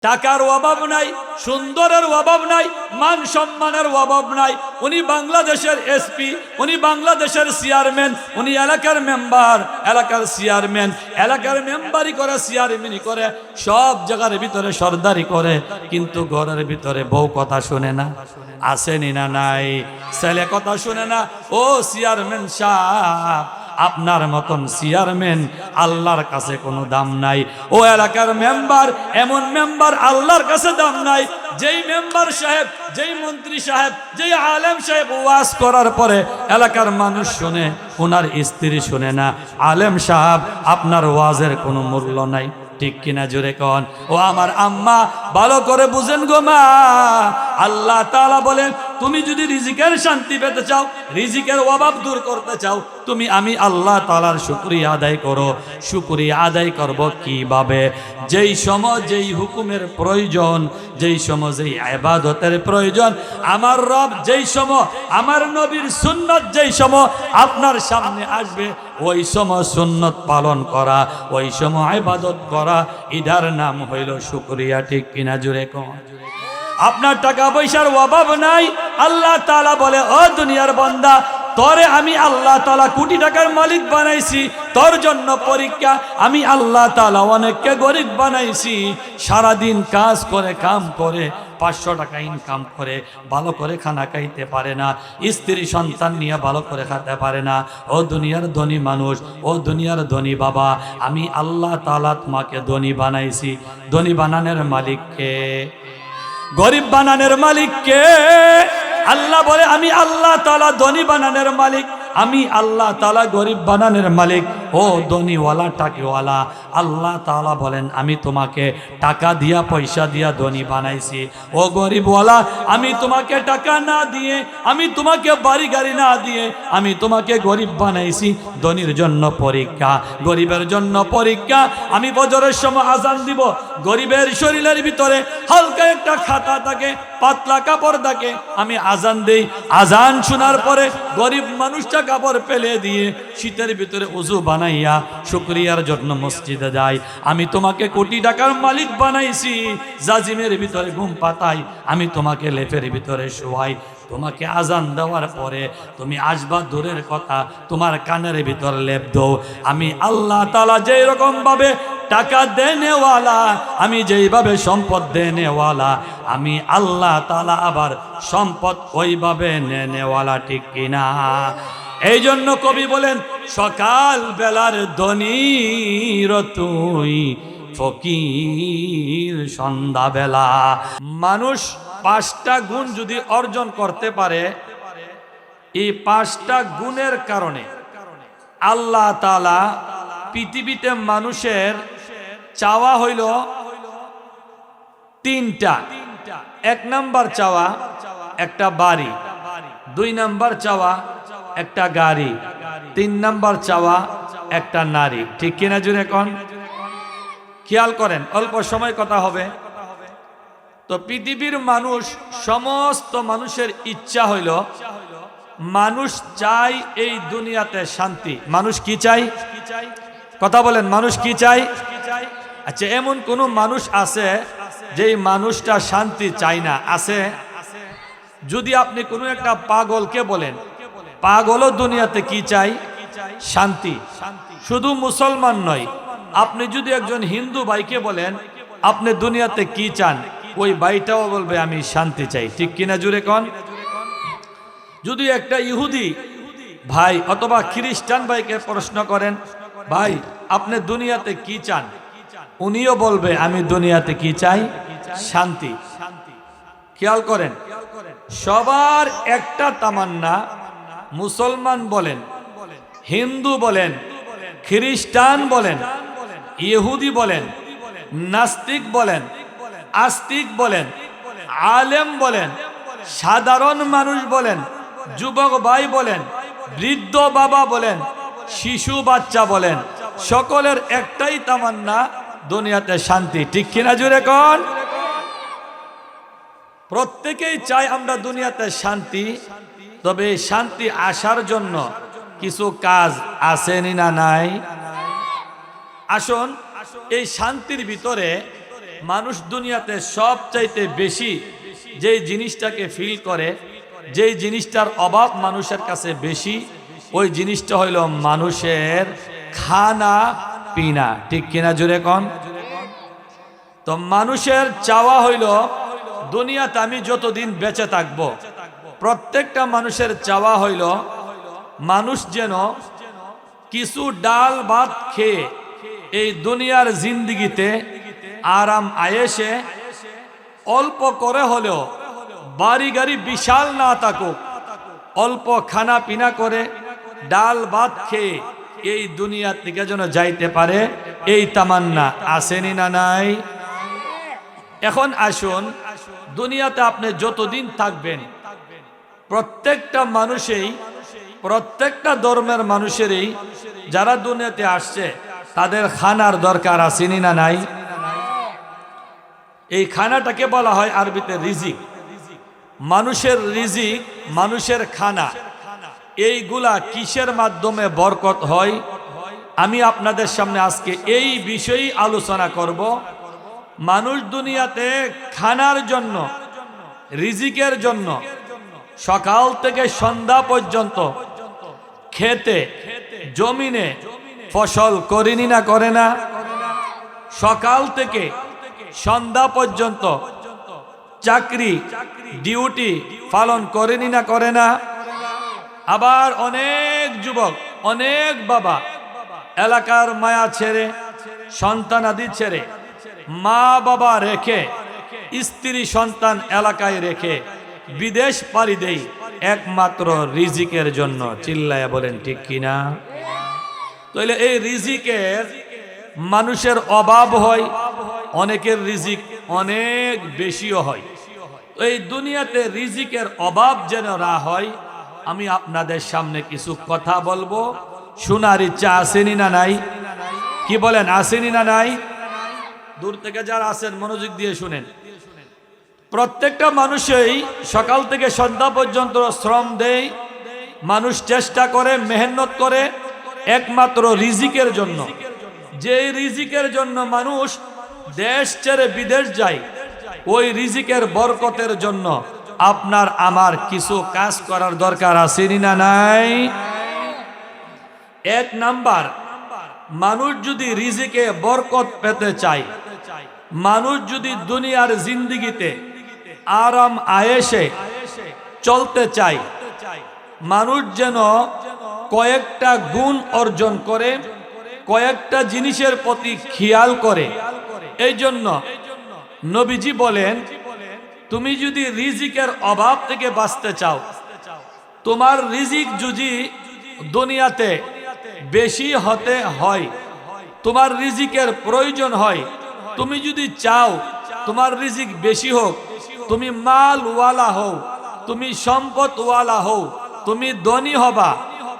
টাকার অভাব নাই, সুন্দরের অভাব নাই, মান সম্মানের অভাব নাই। উনি বাংলাদেশের এসপি, উনি বাংলাদেশের চেয়ারম্যান, উনি এলাকার মেম্বার, এলাকার চেয়ারম্যান, এলাকার মেম্বারই করে, চেয়ারম্যানই করে, সব জায়গার ভিতরে সর্দারি করে, কিন্তু ঘরের ভিতরে বউ কথা শুনে না। আসেনি না নাই? ছেলে কথা শুনে না। ও চেয়ারম্যান সাহেব, আপনার মতন চেয়ারম্যান আল্লাহর কাছে কোনো দাম নাই। ও এলাকার মেম্বার, এমন মেম্বার আল্লাহর কাছে দাম নাই। যেই মেম্বার সাহেব, যেই মন্ত্রী সাহেব, যেই আলেম সাহেব ওয়াজ করার পরে এলাকার মানুষ শুনে, ওনার স্ত্রী শুনে না, আলেম সাহেব আপনার ওয়াজের কোনো মূল্য নাই। ঠিক কিনা জোরে কন? ও আমার আম্মা, ভালো করে বুঝেন গো মা, আল্লাহ তাআলা বলেন তুমি যদি রিজিকের শান্তি পেতে চাও, রিজিকের অভাব দূর করতে চাও, তুমি আমি আল্লাহ তাআলার শুকরিয়া আদায় করো। শুকরিয়া আদায় করব কিভাবে? যেই সময় যেই হুকুমের প্রয়োজন, যেই সময় যেই ইবাদতের প্রয়োজন, আমার রব যেই সময়, আমার নবীর সুন্নাত যেই সময় আপনার সামনে আসবে, ওই সময় সুন্নত পালন করা, ওই সময় ইবাদত করা, এটার নাম হইল শুকরিয়া। ঠিক কিনা জোরে কোন? আপনার টাকা পয়সার অভাব নাই, আল্লাহ তাআলা বলে ও দুনিয়ার বান্দা, তোরে আমি আল্লাহ তাআলা কোটি টাকার মালিক বানাইছি, তোর জন্য পরীক্ষা। আমি আল্লাহ তাআলা অনেককে গরিব বানাইছি, সারাদিন কাজ করে, কাম করে, 500 টাকা ইনকাম করে, ভালো করে খানা খাইতে পারে না, স্ত্রী সন্তান নিয়ে ভালো করে খেতে পারে না। ও দুনিয়ার ধনী মানুষ, ও দুনিয়ার ধনী বাবা, আমি আল্লাহ তাআলা তোমাকে ধনী বানাইছি। ধনী বানানোর মালিককে, গরিব বানানোর মালিককে? আল্লাহ বলে আমি আল্লাহ তাআলা ধনী বানানোর মালিক, আমি আল্লাহ তাআলা গরিব বানানোর মালিক। ও ধনীওয়ালা, টাকাওয়ালা, আল্লাহ তাআলা বলেন আমি তোমাকে টাকা দিয়া, পয়সা দিয়া ধনী বানাইছি। ও গরিবওয়ালা, আমি তোমাকে টাকা না দিয়ে, আমি তোমাকে বাড়ি গাড়ি না দিয়ে, আমি তোমাকে গরিব বানাইছি। ধনীর জন্য পরীক্ষা, গরিবের জন্য পরীক্ষা। আমি ফজরের সময় আজান দিব, গরিবের শরীরের ভিতরে হালকা একটা খাতা থাকে, পাতলা কাপড় থাকে, আমি আজান দেই। আজান শোনার পরে গরিব মানুষটা কাপড় ফেলে দিয়ে শীতের ভিতরে ওযু বানাইয়া শুকরিয়ার জন্য মসজিদে যায়। আমি তোমাকে কোটি টাকার মালিক বানাইছি, জাজিমের ভিতরে ঘুম পাতাই, আমি তোমাকে লেপের ভিতরে শোয়াই। তোমাকে আজান দেওয়ার পরে তুমি আসবা দূরের কথা, তোমার কানের ভিতর লেপ দাও। আমি আল্লাহ তাআলা যেই রকম ভাবে টাকা দেনেওয়ালা, আমি যেইভাবে সম্পদ দেনেওয়ালা, আমি আল্লাহ তাআলা আবার সম্পদ ওইভাবে নেনেওয়ালা। ঠিক কিনা? এই জন্য কবি বলেন সকাল বেলার ধনীর তুই, ফকির সন্ধ্যা বেলা। মানুষ 5টা গুণ যদি অর্জন করতে পারে, এই 5টা গুণের কারণে আল্লাহ তাআলা পৃথিবীতে মানুষের চাওয়া হইল 3টা। 1 নাম্বার চাওয়া একটা বাড়ি, 2 নাম্বার চাওয়া একটা গাড়ি, 3 নাম্বার চাওয়া একটা নারী। ঠিক কিনা জুড়ে কোন? খেয়াল করেন, অল্প সময় কথা হবে তো। পৃথিবীর মানুষ, সমস্ত মানুষের ইচ্ছা হইল, মানুষ চাই এই দুনিয়াতে শান্তি। মানুষ কি চাই? কথা বলেন, মানুষ কি চাই? আচ্ছা, এমন কোন মানুষ আছে যেই মানুষটা শান্তি চায় না? আছে? যদি আপনি কোনো একটা পাগলকে বলেন, পাগলও দুনিয়াতে কি চাই? শান্তি। শুধু মুসলমান নয়, আপনি যদি একজন হিন্দু ভাইকে বলেন আপনি দুনিয়াতে কি চান, ওই ভাইটাও বলবে আমি শান্তি চাই। ঠিক কিনা জুড়ে কোন? যদি একটা ইহুদি ভাই অথবা খ্রিস্টান ভাইকে প্রশ্ন করেন, ভাই আপনি দুনিয়াতে কি চান, উনিও বলবে আমি দুনিয়াতে কি চাই? শান্তি। খেয়াল করেন, সবার একটা তামান্না, মুসলমান বলেন, হিন্দু বলেন, খ্রিস্টান বলেন, ইহুদি বলেন, নাস্তিক বলেন, আস্তিক বলেন, আলেম বলেন, সাধারণ মানুষ বলেন, যুবক ভাই বলেন, বৃদ্ধ বাবা বলেন, শিশু বাচ্চা বলেন, সকলের একটাই তামান্না দুনিয়াতে শান্তি। ঠিক কিনা জুড়ে কোন? প্রত্যেকেই চাই আমরা দুনিয়াতে শান্তি। তবে শান্তি আসার জন্য কিছু কাজ আছে না নাই? আসুন এই শান্তির ভিতরে মানুষ দুনিয়াতে সবচাইতে বেশি যেই জিনিসটাকে ফিল করে, যেই জিনিসটার অভাব মানুষের কাছে বেশি, ওই জিনিসটা হইল মানুষের খানা পিনা। ঠিক কিনা জুড়ে কন? তো মানুষের চাওয়া হইল দুনিয়াতে আমি যতদিন বেঁচে থাকবো, প্রত্যেকটা মানুষের চাওয়া হইল মানুষ যেন কিছু ডাল ভাত খেয়ে এই দুনিয়ার জিন্দিগিতে আরাম আয়েসে অল্প করে হলেও, বাড়ি গাড়ি বিশাল না থাকুক, অল্প খানা পিনা করে ডাল ভাত খেয়ে এই দুনিয়া থেকে যেন যাইতে পারে, এই তামান্না আসেনি না নাই? এখন আসুন, দুনিয়াতে আপনি যতদিন থাকবেন প্রত্যেকটা মানুষেই, প্রত্যেকটা ধর্মের মানুষেরই যারা দুনিয়াতে আসছে তাদের খানার দরকার আসেনি না নাই? এই খানাটাকে বলা হয় আরবিতে রিজিক। মানুষের রিজিক, মানুষের খানা, এইগুলা কিসের মাধ্যমে বরকত হয়? আমি আপনাদের সামনে আজকে এই বিষয়েই আলোচনা করব। মানুষ দুনিয়াতে খানার জন্য, রিজিকের জন্য সকাল থেকে সন্ধ্যা পর্যন্ত খেতে জমিনে ফসল করেনি না করে না? সকাল থেকে সন্ধ্যা পর্যন্ত চাকরি ডিউটি পালন করেনি না করে না? আবার অনেক যুবক, অনেক বাবা এলাকার মায়া ছেড়ে, সন্তানাদি ছেড়ে, মা বাবা রেখে, স্ত্রী সন্তান এলাকায় রেখে বিদেশ পাড়ি দেই একমাত্র রিজিকের জন্য। চিল্লায়া বলেন ঠিক কিনা? তাহলে এই রিজিকের মানুষের অভাব হয়, অনেকের রিজিক অনেক বেশিও হয়। এই দুনিয়াতে রিজিকের অভাব যেন না হয়, আমি আপনাদের সামনে কিছু কথা বলবো। শোনার ইচ্ছা আসেনি না নাই? কি বলেন, আসেনি না নাই? দূর থেকে যারা আছেন মনোযোগ দিয়ে শুনেন। প্রত্যেকটা মানুষই সকাল থেকে সন্ধ্যা পর্যন্ত শ্রম দেয়, মানুষ চেষ্টা করে, মেহনত করে একমাত্র রিজিকের জন্য। যে রিজিকের জন্য মানুষ দেশ ছেড়ে বিদেশ যায়, ওই রিজিকের বরকতের জন্য আপনার আমার কিছু কাজ করার দরকার আসেনি না নাই? এক নাম্বার, মানুষ যদি রিজিকে বরকত পেতে চায়, মানুষ যদি দুনিয়ার জিন্দিগিতে আরাম আয়েসে চলতে চায়, মানুষ যেন কয়েকটা গুণ অর্জন করে, কয়েকটা জিনিসের প্রতি খেয়াল করে। এই জন্য নবীজি বলেন, তুমি যদি রিজিকের অভাব থেকে বাঁচতে চাও, তোমার রিজিক যদি দুনিয়াতে বেশি হতে হয়, তোমার রিজিকের প্রয়োজন হয়, তুমি যদি চাও তোমার রিজিক বেশি হোক, তুমি মালওয়ালা হও, তুমি সম্পদওয়ালা হও, তুমি ধনী হবা,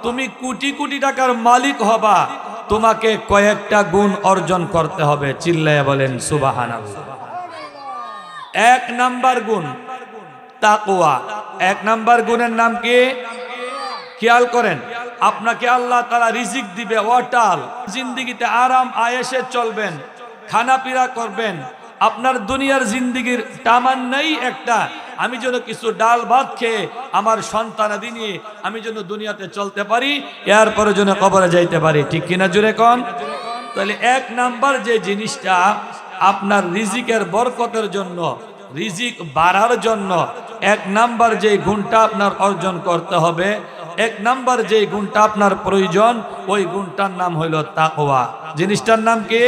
তুমি কোটি কোটি টাকার মালিক হবা, তোমাকে কয়েকটা গুণ অর্জন করতে হবে। চিল্লায়া বলেন সুবহানাল্লাহ। এক নাম্বার গুণ তাকওয়া। এক নাম্বার গুণের নাম কি? খেয়াল করেন, আপনাকে আল্লাহ তাআলা রিজিক দিবে, অটাল জিন্দিগিতে আরাম আয়েশে চলবেন, খানাপিরা করবেন। আপনার দুনিয়ার জিন্দিগির তামান্নাই একটা, আমি যেন কিছু ডাল ভাত খেয়ে আমার সন্তানাদি নিয়ে আমি যেন দুনিয়াতে চলতে পারি, এরপরে যেন কবরে যাইতে পারি। ঠিক কিনা জুড়ে কন? তাহলে এক নাম্বার যে জিনিসটা আপনার রিজিকের বরকতের জন্য, রিজিক বাড়ার জন্য এক নাম্বার যে গুণটা আপনার অর্জন করতে হবে, এক নাম্বার যে গুণটা আপনার প্রয়োজন, ওই গুণটার নাম হইল তাকওয়া। জিনিসটার নাম কি?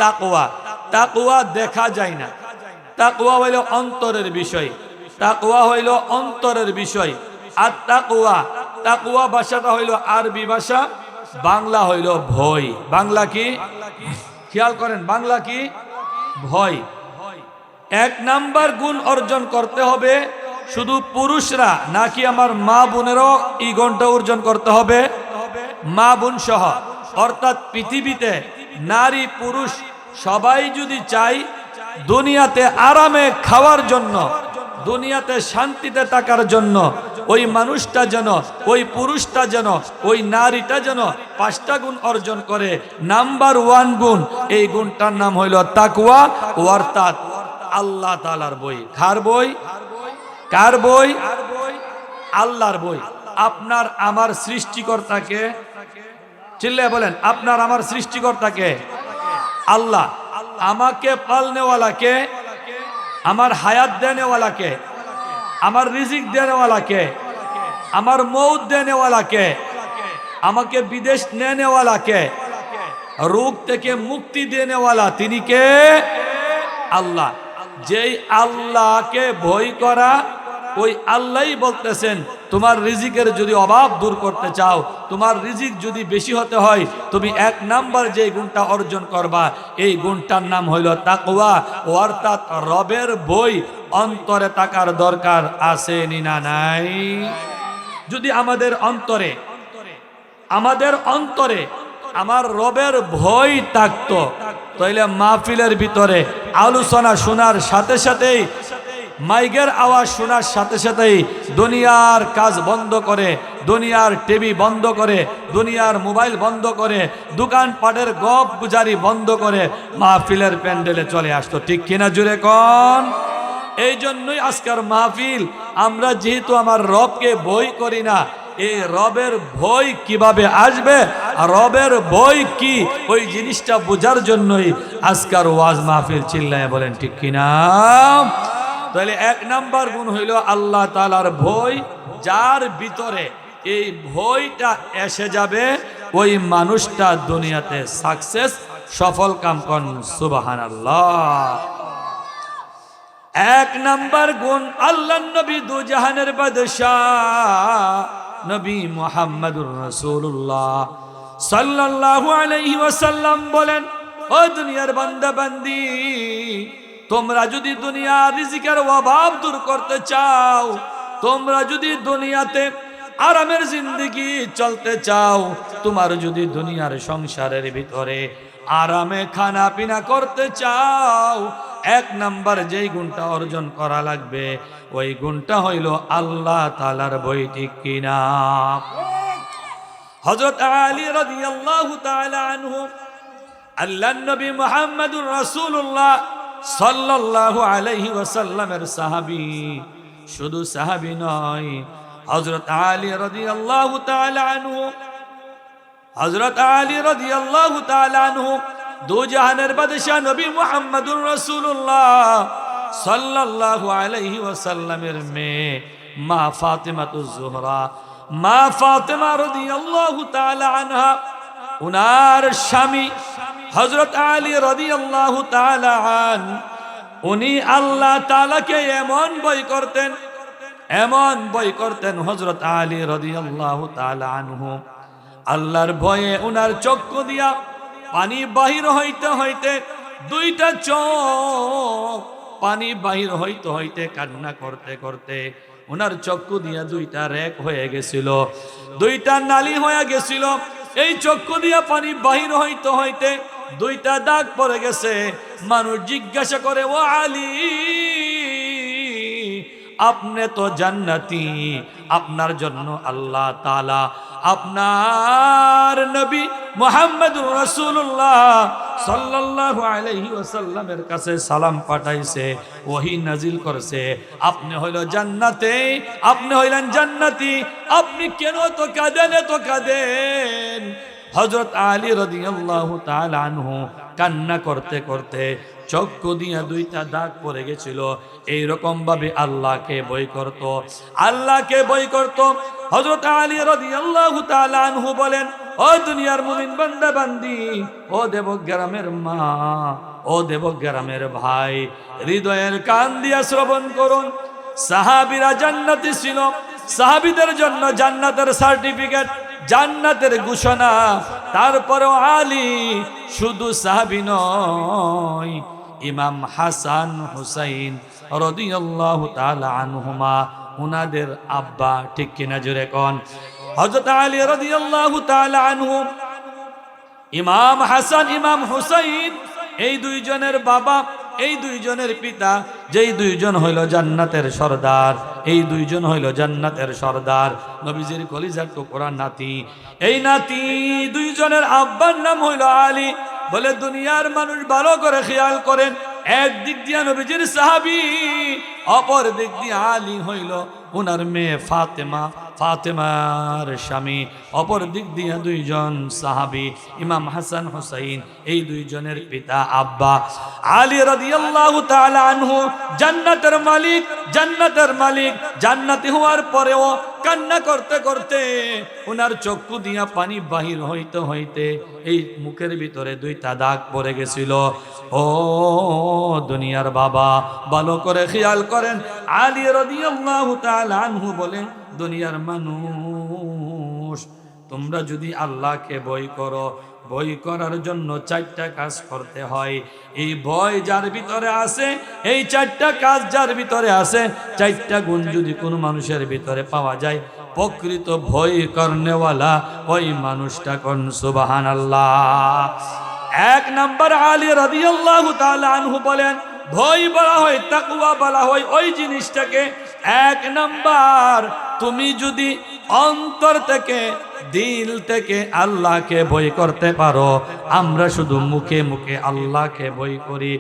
তাকওয়া। তাকওয়া দেখা যায় না, তাকওয়া হইল অন্তরের বিষয়, তাকওয়া হইল অন্তরের বিষয়। আর তাকওয়া, তাকওয়া ভাষাটা হইল আরবি ভাষা, বাংলা হইল ভয়। বাংলা কি? খেয়াল করেন, বাংলা কি? ভয়। এক নাম্বার গুণ অর্জন করতে হবে শুধু পুরুষরা নাকি আমার মা বোনেরও এই গুণটা অর্জন করতে হবে? মা বোন সহ, অর্থাৎ পৃথিবীতে নারী পুরুষ সবাই যদি চাই দুনিয়াতে আরামে খাওয়ার জন্য, দুনিয়াতে শান্তিতে থাকার জন্য, ওই মানুষটা যেন, ওই পুরুষটা যেন, ওই নারীটা যেন 5টা গুণ অর্জন করে। নাম্বার 1 গুণ, এই গুণটার নাম হইল তাকওয়া, অর্থাৎ আল্লাহ তাআলার বই। কার বই? কার বই? আল্লাহর বই। আপনার আমার সৃষ্টিকর্তাকে, চিল্লায় বলেন, আপনার আমার সৃষ্টিকর্তাকে? আল্লাহ। আমাকে পালনেওয়ালাকে, আমার হায়াত দেনেওয়ালাকে, আমার রিজিক দেনেওয়ালাকে, আমার মৌত দেনেওয়ালাকে, আমাকে বিদেশ নেনেওয়ালাকে, রোগ থেকে মুক্তি দেনেওয়ালা, তিনি কে? আল্লাহ। যেই আল্লাহকে ভয় করা, ওই আল্লাহই বলতেছেন তোমার রিজিকের যদি অভাব দূর করতে চাও, তোমার রিজিক যদি বেশি হতে হয়, তুমি 1 নাম্বার যে গুণটা অর্জন করবা, এই গুণটার নাম হইল তাকওয়া, অর্থাৎ রবের ভয় অন্তরে থাকার দরকার আছে না নাই? যদি আমাদের অন্তরে আমার রবের ভয় থাকতো, তাইলে মাহফিলের ভিতরে আলোচনা শোনার সাথে সাথেই, মাইকের আওয়াজ শোনার সাথে সাথেই দুনিয়ার কাজ বন্ধ করে, দুনিয়ার টিভি বন্ধ করে, দুনিয়ার মোবাইল বন্ধ করে, দোকানপাটের গপ গুজারি বন্ধ করে মাহফিলের প্যান্ডেলে চলে আসতো। ঠিক কিনা জুড়ে কোন? এই জন্যই আজকের মাহফিল। আমরা যেহেতু আমার রবকে ভয় করি না, এই রবের ভয় কিভাবে আসবে, রবের ভয় কি, ওই জিনিসটা বোঝার জন্যই আজকের ওয়াজ মাহফিল। চিল্লায় বলেন ঠিক কিনা? তাহলে 1 নাম্বার গুণ হইল আল্লাহ তাআলার ভয়। যার ভিতরে এই ভয়টা এসে যাবে, ওই মানুষটা দুনিয়াতে সাকসেস, সফল কাম করেন। সুবহানাল্লাহ। 1 নাম্বার গুণ, আল্লাহর নবী দুজাহানের বাদশাহ নবী মুহাম্মদুর রাসূলুল্লাহ সাল্লাল্লাহু আলাইহি ওয়াসাল্লাম বলেন, ও দুনিয়ার বান্দা বান্দি, তোমরা যদি দুনিয়ার রিজিকের অভাব দূর করতে চাও, তোমরা যদি দুনিয়াতে আরামের জিন্দেগি চলতে চাও, তোমার যদি দুনিয়ার সংসারের ভিতরে আরামে খানা পিনা করতে চাও, 1 নাম্বার যেই গুণটা অর্জন করা লাগবে, ওই গুণটা হইল আল্লাহ তাআলার ভয়। ঠিক কিনা? হযরত আলী রাদিয়াল্লাহু তাআলা আনহু, আল্লাহর নবী মুহাম্মদুর রাসূলুল্লাহ সাল্লাল্লাহু আলাইহি ওয়াসাল্লামের সাহাবী, শুধু সাহাবী নয়, হযরত আলী রাদিয়াল্লাহু তাআলা আনহু, হযরত আলী রাদিয়াল্লাহু তাআলা আনহু দুজাহানের বাদশা নবী মুহাম্মদুর রাসূলুল্লাহ সাল্লাল্লাহু আলাইহি ওয়াসাল্লামের মেয়ে মা ফাতিমাতুজ জোহরা, মা ফাতিমা রাদিয়াল্লাহু তাআলা আনহা, উনার স্বামী হযরত আলী রাদিয়াল্লাহু তাআলা আন, উনি আল্লাহ তাআলাকে এমন ভয় করতেন, এমন ভয় করতেন হযরত আলী রাদিয়াল্লাহু তাআলা আনহু, আল্লাহর ভয়ে উনার চক্ষু দিয়া পানি বাহির হইতে হইতে, 2টা চোখ পানি বাহির হইতে হইতে, কান্না করতে করতে উনার চক্ষু দিয়া 2টা রেক হয়ে গেছিল, 2টা নালী হয়ে গেছিল। এই চক্ষু দিয়া পানি বাহির হইতে হইতে 2টা দাগ পড়ে গেছে। মানুষ জিজ্ঞাসা করে, ও আলী, আপনি তো জান্নাতি, আপনার জন্য আল্লাহ তাআলা আপনার নবী মুহাম্মদুর রাসূলুল্লাহ সাল্লাল্লাহু আলাইহি ওয়াসাল্লামের কাছে সালাম পাঠাইছে, ওহী নাজিল করছে, আপনি হইল জান্নাতে, আপনি হইলেন জান্নাতি, আপনি কেন তো কাঁদেন, এত কাঁদেন? হযরত আলী রাদিয়াল্লাহু তাআলা আনহু কান্না করতে করতে চক্ষু দিয়া 2টা দাগ পড়ে গেছিল। এইরকম ভাবে আল্লাহকে ভয় করত, আল্লাহকে ভয় করত। হযরত আলী রাদিয়াল্লাহু তাআলা আনহু বলেন, ও দুনিয়ার মুমিন বান্দা বান্দি, ও দেবগ্রামের মা, ও দেবগ্রামের ভাই, হৃদয়ের কান দিয়া শ্রবণ করুন। সাহাবীরা জান্নাতি ছিল, সাহাবীদের জন্য জান্নাতের সার্টিফিকেট, জান্নাতের ঘোষণা। তারপরেও আলী শুধু সাহাবী নয়, ইমাম হাসান হুসাইন রাদিয়াল্লাহু তাআলা আনহুমা, উনাদের আব্বা। ঠিক কিনা জোরে কোন? হযরত আলী রাদিয়াল্লাহু তাআলা আনহু, ইমাম হাসান, ইমাম হুসাইন, এই 2 জনের বাবা, এই 2 জনের পিতা, যেই 2 জন হইল জান্নাতের সরদার। এই দুইজন হইল জান্নাতের সর্দার, নবীজির কলিজার টুকরা নাতি। এই নাতি দুইজনের আব্বার নাম হইল আলী। বলে দুনিয়ার মানুষ ভালো করে খেয়াল করেন, একদিক দিয়া নবীজির সাহাবী, অপর দিক দিয়ে আলী হইল উনার মেয়ে ফাতেমা, ফাতেমার স্বামী। অপর দিক দিয়া দুইজন সাহাবী, ইমাম হাসান হুসাইন, এই দুইজনের পিতা আব্বা। আলী রাদিয়াল্লাহু তাআলা আনহু জান্নাতের মালিক, জান্নাতের মালিক, জান্নাতি হওয়ার পরেও কান্না করতে করতে উনার চক্ষু দিয়া পানি বাহির হইতে হইতে এই মুখের ভিতরে দুইটা দাগ পড়ে গেছিল। ও দুনিয়ার বাবা, ভালো করে খেয়াল করেন, আলী রাদিয়াল্লাহু তাআলা আনহু বলেন, দুনিয়ার মানুষ, তোমরা যদি আল্লাহকে ভয় করো, ভয় করার জন্য চারটা কাজ করতে হয়। এই ভয় যার ভিতরে আছে, এই চারটা কাজ যার ভিতরে আছে, চারটা গুণ যদি কোনো মানুষের ভিতরে পাওয়া যায়, প্রকৃত ভয় করনেওয়ালা ওই মানুষটা কোন? সুবহানাল্লাহ। এক নাম্বার আলী রাদিয়াল্লাহু তাআলা আনহু বলেন, ভয় বলা হয়, তাকওয়া বলা হয় ওই জিনিসটাকে। এক নাম্বার, তুমি যদি অন্তর থেকে, দিল থেকে আল্লাহকে ভয় করতে পারো। আমরা শুধু মুখে মুখে আল্লাহকে ভয় করি,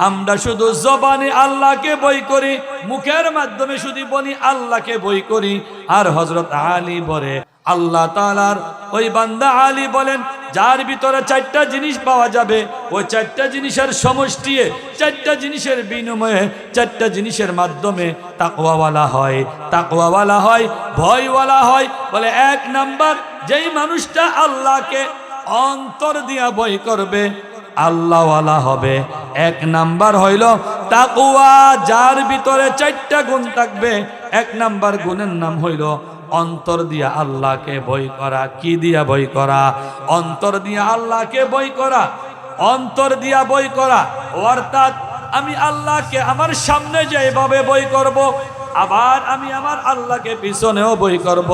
আমরা শুধু জবানে আল্লাহকে ভয় করি, মুখের মাধ্যমে শুধু বলি আল্লাহকে ভয় করি। আর হযরত আলী বলে, আল্লাহ তাআলার ওই বান্দা আলী বলেন, যার ভিতরে চারটা জিনিস পাওয়া যাবে, ওই চারটা জিনিসের সমষ্টি, চারটা জিনিসের বিনিময়ে, চারটা জিনিসের মাধ্যমে তাকওয়াওয়ালা হয়, তাকওয়াওয়ালা হয়, ভয়ওয়ালা হয়। বলে এক নাম্বার, যেই মানুষটা আল্লাহকে অন্তর দিয়া ভয় করবে, আল্লাহওয়ালা হবে। এক নাম্বার হইল তাকওয়া, যার ভিতরে চারটা গুণ থাকবে। এক নাম্বার গুণের নাম হইল অন্তর দিয়া আল্লাহকে ভয় করা। কি দিয়া ভয় করা? অন্তর দিয়া আল্লাহকে ভয় করা, অন্তর দিয়া ভয় করা। অর্থাৎ আমি আল্লাহকে আমার সামনে যেভাবে ভয় করব, আবার আমি আমার আল্লাহকে পিছনেও ভয় করব।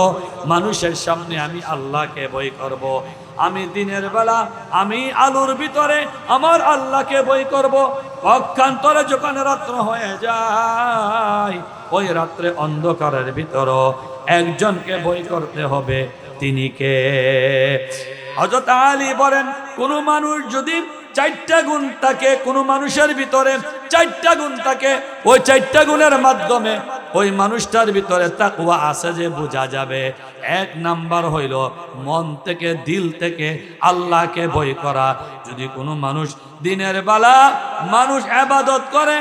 মানুষের সামনে আমি আল্লাহকে ভয় করব, আমি দিনের বেলা আমি আলোর ভিতরে আমার আল্লাহকে ভয় করব। পক্ষান্তরে যখন রাত্র হয়ে যায়, ওই রাত্রে অন্ধকারের ভিতরও একজনকে ভয় করতে হবে, তিনি কে? হযরত আলী বলেন, কোন মানুষ যদি চারটা গুণ থাকে, কোন মানুষের ভিতরে চারটা গুণ থাকে, ওই চারটা গুণের মাধ্যমে ওই মানুষটার ভিতরে তাকওয়া আছে যে বোঝা যাবে। এক নাম্বার হইল মন থেকে, দিল থেকে আল্লাহকে ভয় করা। যদি কোনো মানুষ দিনের বেলা মানুষ ইবাদত করে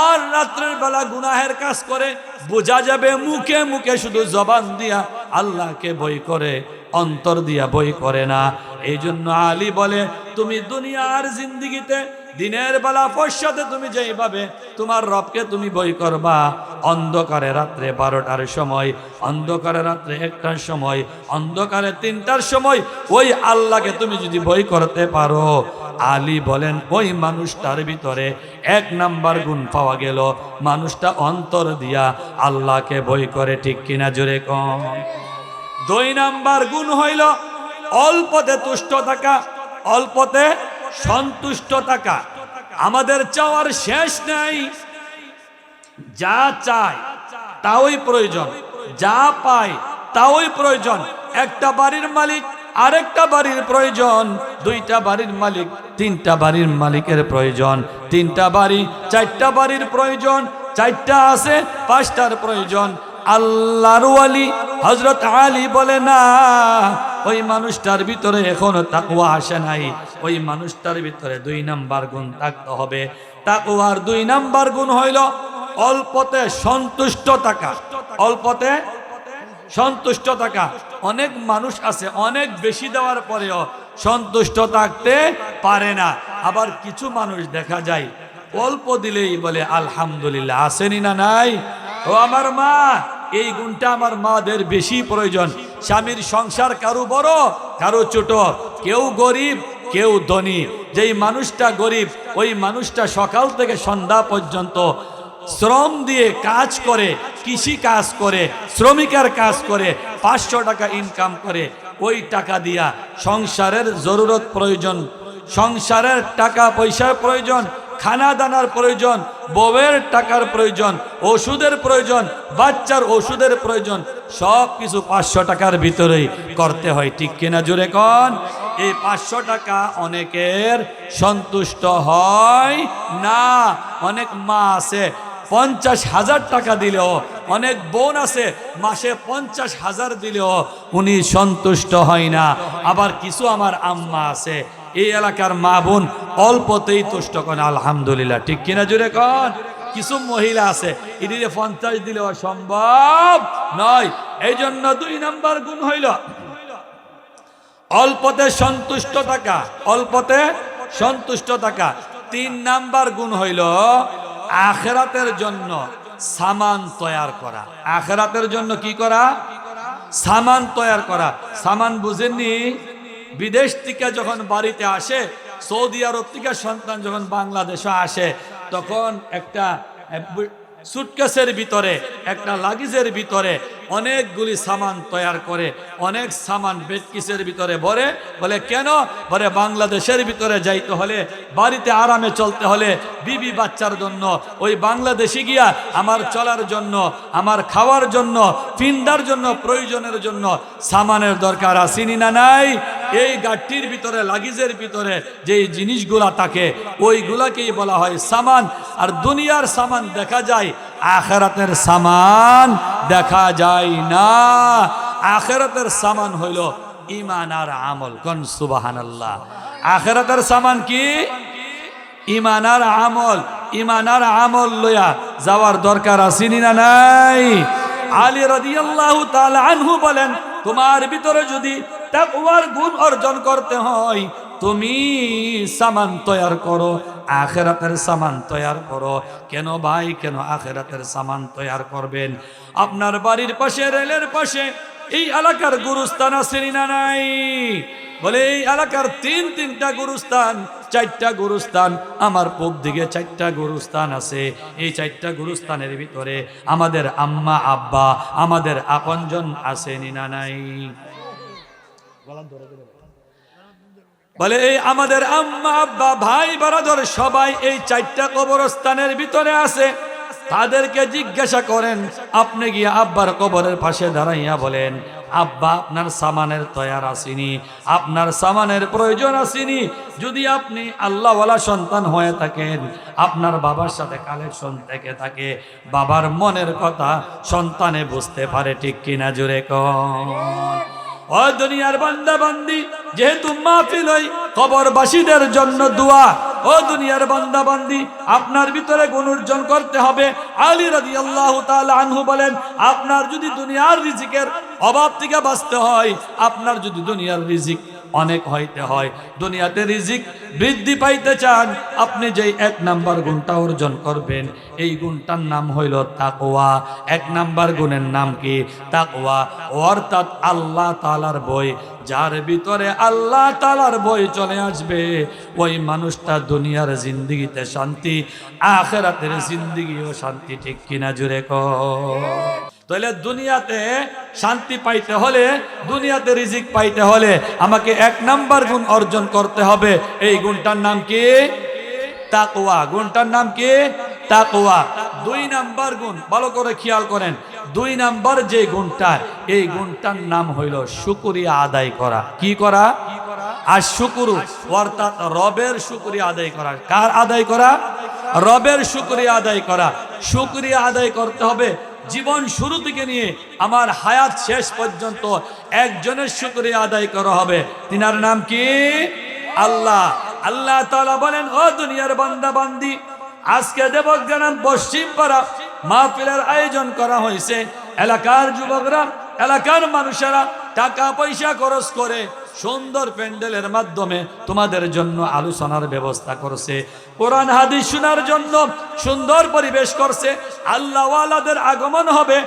আর রাত্রের বেলা গুনাহের কাজ করে, বোঝা যাবে মুখে মুখে শুধু জবান দিয়া আল্লাহকে ভয় করে, অন্তর দিয়া ভয় করে না। এই জন্য আলী বলে, তুমি দুনিয়ার জিন্দেগিতে দিনের বেলা পশ্চাতে তুমি যেইভাবে তোমার রবকে তুমি ভয় করবা, অন্ধকারে রাত্রে 12টার সময়, অন্ধকারে রাত্রে 1টার সময়, অন্ধকারে 3টার সময় ওই আল্লাহকে তুমি যদি ভয় করতে পারো, আলী বলেন ওই মানুষটার ভিতরে এক নাম্বার গুণ পাওয়া গেল, মানুষটা অন্তর দিয়া আল্লাহকে ভয় করে। ঠিক কিনা জোরে কম? 2 নাম্বার গুণ হইল অল্পতে তুষ্ট থাকা, অল্পতে সন্তুষ্ট থাকা। আমাদের চাওয়ার শেষ নাই, যা চাই তাই প্রয়োজন, যা পাই তাই প্রয়োজন। একটা বাড়ির মালিক আরেকটা বাড়ির প্রয়োজন, 2টা বাড়ির মালিক 3টা বাড়ির মালিকের প্রয়োজন, 3টা বাড়ি 4টা বাড়ির প্রয়োজন, 4টা আছে 5টার প্রয়োজন। আল্লাহর ওয়ালি হযরত আলী বলে, না, ওই মানুষটার ভিতরে এখনো তাকওয়া আসে নাই। ওই মানুষটার ভিতরে 2 নাম্বার গুণ থাকতে হবে। তাকওয়ার 2 নাম্বার গুণ হইল অল্পতে সন্তুষ্ট থাকা, অল্পতে সন্তুষ্ট থাকা। অনেক মানুষ আছে অনেক বেশি দেওয়ার পরেও সন্তুষ্ট থাকতে পারে না। আবার কিছু মানুষ দেখা যায় অল্প দিলেই বলে আলহামদুলিল্লাহ। আসেনি না নাই? ও আমার মা, এই গুণটা আমার মাদের বেশি প্রয়োজন। স্বামীর সংসার কারো বড় কারো ছোট, কেউ গরিব কেউ ধনী। যেই মানুষটা গরিব, ওই মানুষটা সকাল থেকে সন্ধ্যা পর্যন্ত শ্রম দিয়ে কাজ করে, কৃষি কাজ করে, শ্রমিকের কাজ করে, 500 টাকা ইনকাম করে। ওই টাকা দিয়া সংসারের জরুরত প্রয়োজন, সংসারের টাকা পয়সার প্রয়োজন, খানা দানার প্রয়োজন, বউয়ের টাকার প্রয়োজন, ওষুধের প্রয়োজন, বাচ্চার ওষুধের প্রয়োজন, সব কিছু 500 টাকার ভিতরেই করতে হয়। ঠিক কিনা জোরে কোন? এই 500 টাকা অনেকের সন্তুষ্ট হয় না। অনেক মা আছে 50,000 টাকা দিলেও, অনেক বোন আছে মাসে 50,000 দিলেও উনি সন্তুষ্ট হয় না। আবার কিছু আমার আম্মা আছে, এই এলাকার মা বোন অল্পতেই তুষ্ট করেন, আলহামদুলিল্লাহ। ঠিক কিনা জুড়ে কন? কিছু মহিলা আছে এদিকে 50 দিলেও সম্ভব নয়। এই জন্য 2 নাম্বার গুণ হইল অল্পতে সন্তুষ্ট থাকা, অল্পতে সন্তুষ্ট থাকা। 3 নাম্বার গুণ হইল আখিরাতের জন্য সামান তৈয়ার করা। আখিরাতের জন্য কি করা? সামান তৈয়ার করা। সামান বুঝেননি? বিদেশ থেকে যখন বাড়িতে আসে, সৌদি আরব থেকে সন্তান যখন বাংলাদেশে আসে, তখন একটা সুটকেসের ভিতরে, একটা লাগেজের ভিতরে অনেকগুলি সামান তৈয়ার করে, অনেক সামান বেডকিসের ভিতরে ভরে। বলে কেন? বলে বাংলাদেশের ভিতরে যাইতে হলে, বাড়িতে আরামে চলতে হলে, বিবি বাচ্চার জন্য, ওই বাংলাদেশে গিয়া আমার চলার জন্য, আমার খাওয়ার জন্য, ফিন্দার জন্য, প্রয়োজনের জন্য সামানের দরকার আসেনি না নাই? এই গাড়ির ভিতরে, লাগেজের ভিতরে যেই জিনিসগুলা থাকে ওইগুলাকেই বলা হয় সামান। আর দুনিয়ার সামান দেখা যায়, আখিরাতের সামান দেখা যায় না। আখিরাতের সামান হইল ঈমান আর আমল। কোন সুবহানাল্লাহ। আখিরাতের সামান কি? ঈমান আর আমল। ঈমান আর আমল লইয়া যাওয়ার দরকার আসেনি না নাই? আলী রাদিয়াল্লাহু তাআলা আনহু বলেন, তোমার ভিতরে যদি তাকওয়ার গুণ অর্জন করতে হয়, তুমি সামান তৈয়ার করো, আখিরাতের সামান তৈয়ার করো। কেন ভাই, কেন আখিরাতের সামান তৈয়ার করবেন? আপনার বাড়ির পাশে, রেলের পাশে এই এলাকার গুরুস্থান আছে না নাই? বলে এই এলাকার 3টা গুরুস্থান, 4টা গুরুস্থান, আমার পূব দিকে 4টা গুরুস্থান আছে। এই 4টা গুরুস্থানের ভিতরে আমাদের আম্মা আব্বা, আমাদের আপনজন আছে না নাই? বলে এই আমাদের আম্মা আব্বা, ভাই বারাদর সবাই এই 4টা কবরস্থানের ভিতরে আছে। তাদেরকে জিজ্ঞাসা করেন, আপনি গিয়ে আব্বার কবরের পাশে দাঁড়াইয়া বলেন, আব্বা আপনার সামানের তৈয়ার আসেনি, আপনার সামানের প্রয়োজন আসেনি। যদি আপনি আল্লাহওয়ালা সন্তান হয়ে থাকেন, আপনার বাবার সাথে কালেকশন থেকে থাকে, বাবার মনের কথা সন্তানে বুঝতে পারে। ঠিক কিনা জুড়ে কোন? ও দুনিয়ার বান্দা বান্দি, যেহেতু মাহফিল হই কবরবাসীদের জন্য দোয়া, ও দুনিয়ার বান্দা বান্দি, আপনার ভিতরে গুণ অর্জন করতে হবে। আলী রাদিয়াল্লাহু তাআলা আনহু বলেন, আপনার যদি দুনিয়ার রিজিকের অভাব থেকে বাঁচতে হয়, আপনার যদি দুনিয়ার রিজিক অনেক হইতে হয়, দুনিয়াতে রিজিক বৃদ্ধি পাইতে চান, আপনি যেই 1 নাম্বার গুণটা অর্জন করবেন, এই গুণটার নাম হইল তাকওয়া। 1 নাম্বার গুণের নাম কি? তাকওয়া, অর্থাৎ আল্লাহ তাআলার ভয়। যার ভিতরে আল্লাহ তাআলার ভয় চলে আসবে, ওই মানুষটা দুনিয়ার জিন্দেগিতে শান্তি, আখিরাতের জিন্দেগিও শান্তি। ঠিক কিনা জুড়ে কর? তাহলে দুনিয়াতে শান্তি পাইতে হলে, দুনিয়াতে রিজিক পাইতে হলে আমাকে 1 নাম্বার গুণ অর্জন করতে হবে। এই গুণটার নাম কি? তাকওয়া। গুণটার নাম কি? তাকওয়া। 2 নাম্বার গুণ, ভালো করে খেয়াল করেন, 2 নাম্বার যে গুণটা, এই গুণটার নাম হইল শুকরিয়া আদায় করা। কি করা? আর শুকরু, অর্থাৎ রবের শুকরিয়া আদায় করা। কার আদায় করা? রবের শুকরিয়া আদায় করা। শুকরিয়া আদায় করতে হবে জীবন শুরু থেকে নিয়ে আমার হায়াত শেষ পর্যন্ত একজনের শুকরিয়া আদায় করা হবে। তিনার নাম কি? আল্লাহ। আল্লাহ তাআলা বলেন, ও দুনিয়ার বান্দা বান্দি, আজকে দেবগ্রাম পশ্চিম পাড়া মাহফিলের আয়োজন করা হয়েছে। এলাকার যুবকরা, এলাকার মানুষেরা টাকা পয়সা খরচ করে সুন্দর প্যান্ডেলের মাধ্যমে তোমাদের জন্য আলোচনার ব্যবস্থা করছে, কোরআন হাদিস শোনার জন্য সুন্দর পরিবেশ করছে। আল্লাহওয়ালাদের আগমন হবে,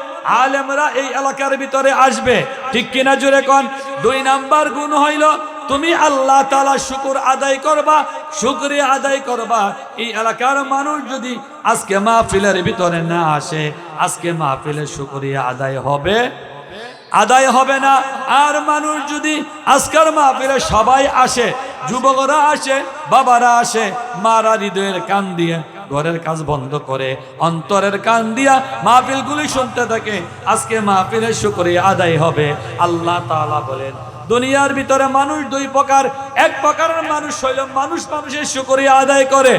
আলেমরা এই এলাকার ভিতরে আসবে। ঠিক কিনা জোরে কোন? 2 নাম্বার গুণ হইল তুমি আল্লাহ তাআলা শুকর আদায় করবা, শুকরিয়া আদায় করবা। এই এলাকার মানুষ যদি আজকে মাহফিলের ভিতরে না আসে, আজকে মাহফিলের শুকরিয়া আদায় হবে? আদায় হবে না। আর মানুষ যদি আজকের মাহফিলে সবাই আসে, যুবকরা আসে, বাবারা আসে, মারা হৃদয়ের কান দিয়ে ঘরের কাজ বন্ধ করে অন্তরের কান দিয়া মাহফিলগুলি শুনতে থাকে। আজকে মাহফিলের শুকরিয়া আদায় হবে। আল্লাহ তাআলা বলেন দুনিয়ার ভিতরে মানুষ দুই প্রকার। এক প্রকারের মানুষ হইল মানুষ মানুষের শুকরিয়া আদায় করে,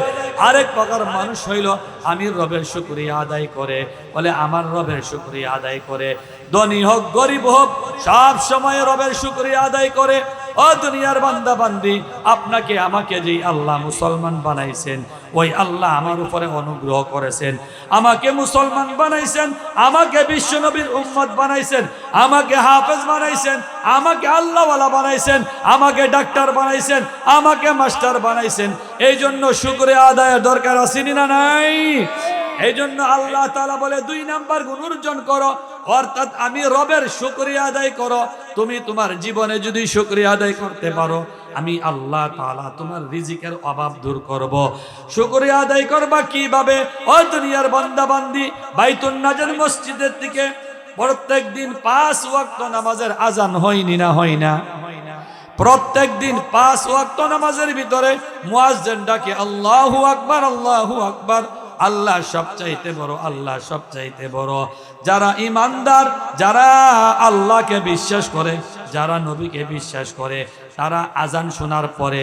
আরেক প্রকার মানুষ হইল আমি রবের শুকরিয়া আদায় করে। বলে আমার রবের শুকরিয়া আদায় করে, ধনী হোক গরিব হোক সব সময় রবের শুকরিয়া আদায় করে। ও দুনিয়ার বান্দা বান্দি, আপনাকে আমাকে যেই আল্লাহ মুসলমান বানাইছেন, ওই আল্লাহ আমার উপরে অনুগ্রহ করেছেন, আমাকে মুসলমান বানাইছেন, আমাকে বিশ্ব নবীর উম্মত বানাইছেন, আমাকে হাফেজ বানাইছেন, আমাকে আল্লাহওয়ালা বানাইছেন, আমাকে ডাক্তার বানাইছেন, আমাকে মাস্টার বানাইছেন। এই জন্য শুকরিয়া আদায়ের দরকার আছে না নাই? এই জন্য আল্লাহ তাআলা বলে 2 নাম্বার গুণ অর্জন করো, অর্থাৎ আমি রবের শুকরিয়া আদায় করো। তুমি তোমার জীবনে যদি শুকরিয়া আদায় করতে পারো, আমি আল্লাহ তাআলা তোমার রিজিকের অভাব দূর করব। শুকরিয়া আদায় করবা কিভাবে? ও দুনিয়ার বান্দা বান্দি, বাইতুন নাজার মসজিদের থেকে প্রত্যেক দিন 5 ওয়াক্ত নামাজের আজান হয়নি না? হয় না? প্রত্যেক দিন 5 ওয়াক্ত নামাজের ভিতরে মুয়াজ্জিন ডাকে আল্লাহু আকবার, আল্লাহু আকবার। আল্লাহ সবচাইতে বড়, আল্লাহ সবচাইতে বড়। যারা ইমানদার, যারা আল্লাহকে বিশ্বাস করে, যারা নবীকে বিশ্বাস করে, তারা আজান শোনার পরে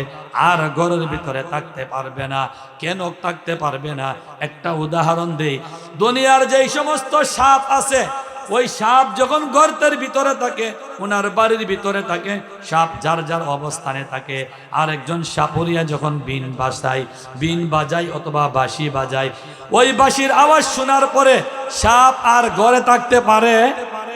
আর ঘরের ভিতরে থাকতে পারবে না। কেন থাকতে পারবে না? একটা উদাহরণ দেই। দুনিয়ার যেই সমস্ত সাপ আছে, ওই সাপ যখন গর্তের ভিতরে থাকে, ওনার বাড়ির ভিতরে থাকে, সাপ যার যার অবস্থানে থাকে। আর একজন সাপুরিয়া যখন বিন বাজায় অথবা বাঁশি বাজায়, ওই বাঁশির আওয়াজ শোনার পরে সাপ আর ঘরে থাকতে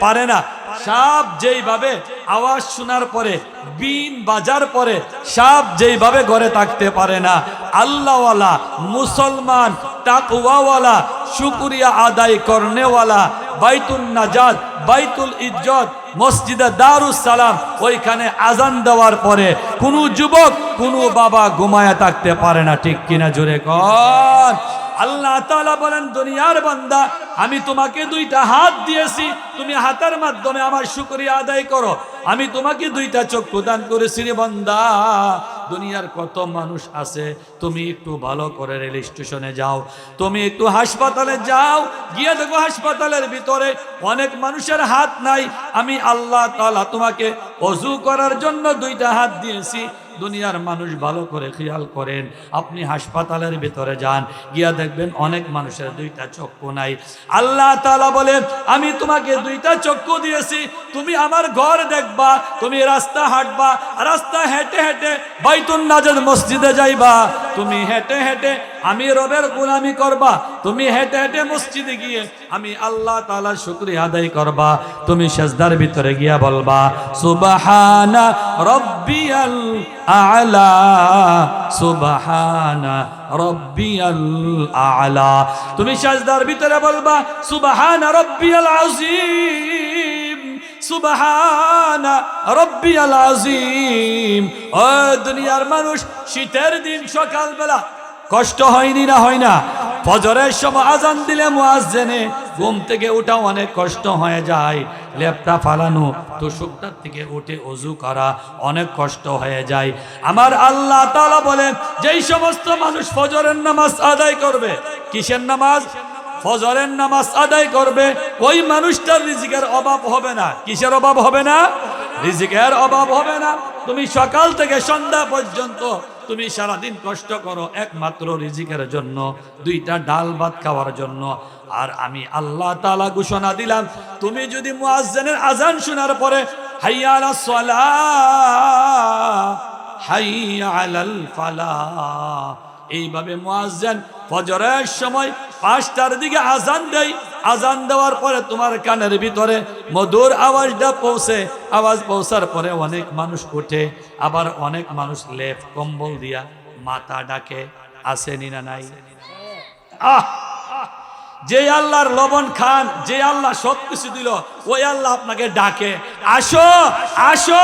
পারে না। সাপ যেইভাবে আওয়াজ শোনার পরে, বিন বাজার পরে সাপ যেইভাবে ঘরে থাকতে পারে না, আল্লাহওয়ালা মুসলমান তাকওয়াওয়ালা শুকরিয়া আদায় করনেওয়ালা বাইতুল নাজাত, বাইতুল ইজ্জত, মসজিদে দারুস সালাম, ওইখানে আজান দেওয়ার পরে কোনো যুবক, কোনো বাবা ঘুমায়া থাকতে পারে না। ঠিক কিনা? জোরে কর। আল্লাহ তাআলা বলেন দুনিয়ার বান্দা, আমি তোমাকে 2টা হাত দিয়েছি, তুমি হাতের মাধ্যমে আমার শুকরিয়া আদায় করো। আমি তোমাকে 2টা চক্ষু দান করেছি রে বান্দা। দুনিয়ার কত মানুষ আছে, তুমি একটু ভালো করে রেল স্টেশনে যাও, তুমি একটু হাসপাতালে যাও, গিয়ে দেখো হাসপাতালের ভিতরে অনেক মানুষের হাত নাই। আমি আল্লাহ তাআলা তোমাকে ওযু করার জন্য 2টা হাত দিয়েছি। দুনিয়ার মানুষ ভালো করে খেয়াল করেন, আপনি হাসপাতালের ভিতরে যান, গিয়া দেখবেন অনেক মানুষের 2টা চক্ষু নাই। আল্লাহ তাআলা বলে আমি তোমাকে 2টা চক্ষু দিয়েছি, তুমি আমার ঘর দেখবা, তুমি রাস্তা হাঁটবা, রাস্তা হেঁটে হেঁটে বাইতুন নাজাত মসজিদে যাইবা, তুমি হেঁটে হেঁটে আমি রবের গোলামি করবা, তুমি হেঁটে হেঁটে মসজিদে গিয়ে আমি আল্লাহ তাআলার শুকরিয়া আদায় করবা। তুমি সিজদার ভিতরে গিয়া বলবা সুবহানা রাব্বিয়াল আ'লা, সুবহানা রাব্বিয়াল আ'লা। তুমি সিজদার ভিতরে বলবা সুবহানা রাব্বিয়াল আযীম, সুবহানা রাব্বিয়াল আযীম। ও দুনিয়ার মানুষ, শীতের দিন সকালবেলা কষ্ট হয়নি না? হয় না? ফজরের সময় আজান দিলে মুয়াজ্জিনে ঘুম থেকে ওঠা অনেক কষ্ট হয়ে যায়, লেপটা ফালানো, তোষকটার থেকে উঠে ওযু করা অনেক কষ্ট হয়ে যায়। আমার আল্লাহ তাআলা বলেন যেই সমস্ত মানুষ ফজরের নামাজ আদায় করবে, কিসের নামাজ? ফজরের নামাজ আদায় করবে, ওই মানুষটার রিজিকের অভাব হবে না। কিসের অভাব হবে না? রিজিকের অভাব হবে না। তুমি সকাল থেকে সন্ধ্যা পর্যন্ত তুমি সারাদিন কষ্ট করো একমাত্র রিজিকের জন্য, 2টা ডাল ভাত খাওয়ার জন্য। আর আমি আল্লাহ তাআলা ঘোষণা দিলাম, তুমি যদি মুয়াজ্জিনের আজান শোনার পরে হাইয়া আলাস সালাহ, হাইয়া আলাল ফালাহ, এইভাবে মুয়াজ্জিন ফজরের সময় 5টার দিকে আজান দেয়, আজান দেওয়ার পরে তোমার কানের ভিতরে মধুর আওয়াজটা পৌঁছে, আওয়াজ পৌঁছার পরে অনেক মানুষ ওঠে, আবার অনেক মানুষ লেপ কম্বল দিয়া মাথা ডাকে। আসেনি না নাই? যে আল্লাহর লবণ খান, যে আল্লাহ সব কিছু দিল, ওই আল্লাহ আপনাকে ডাকে, আসো আসো,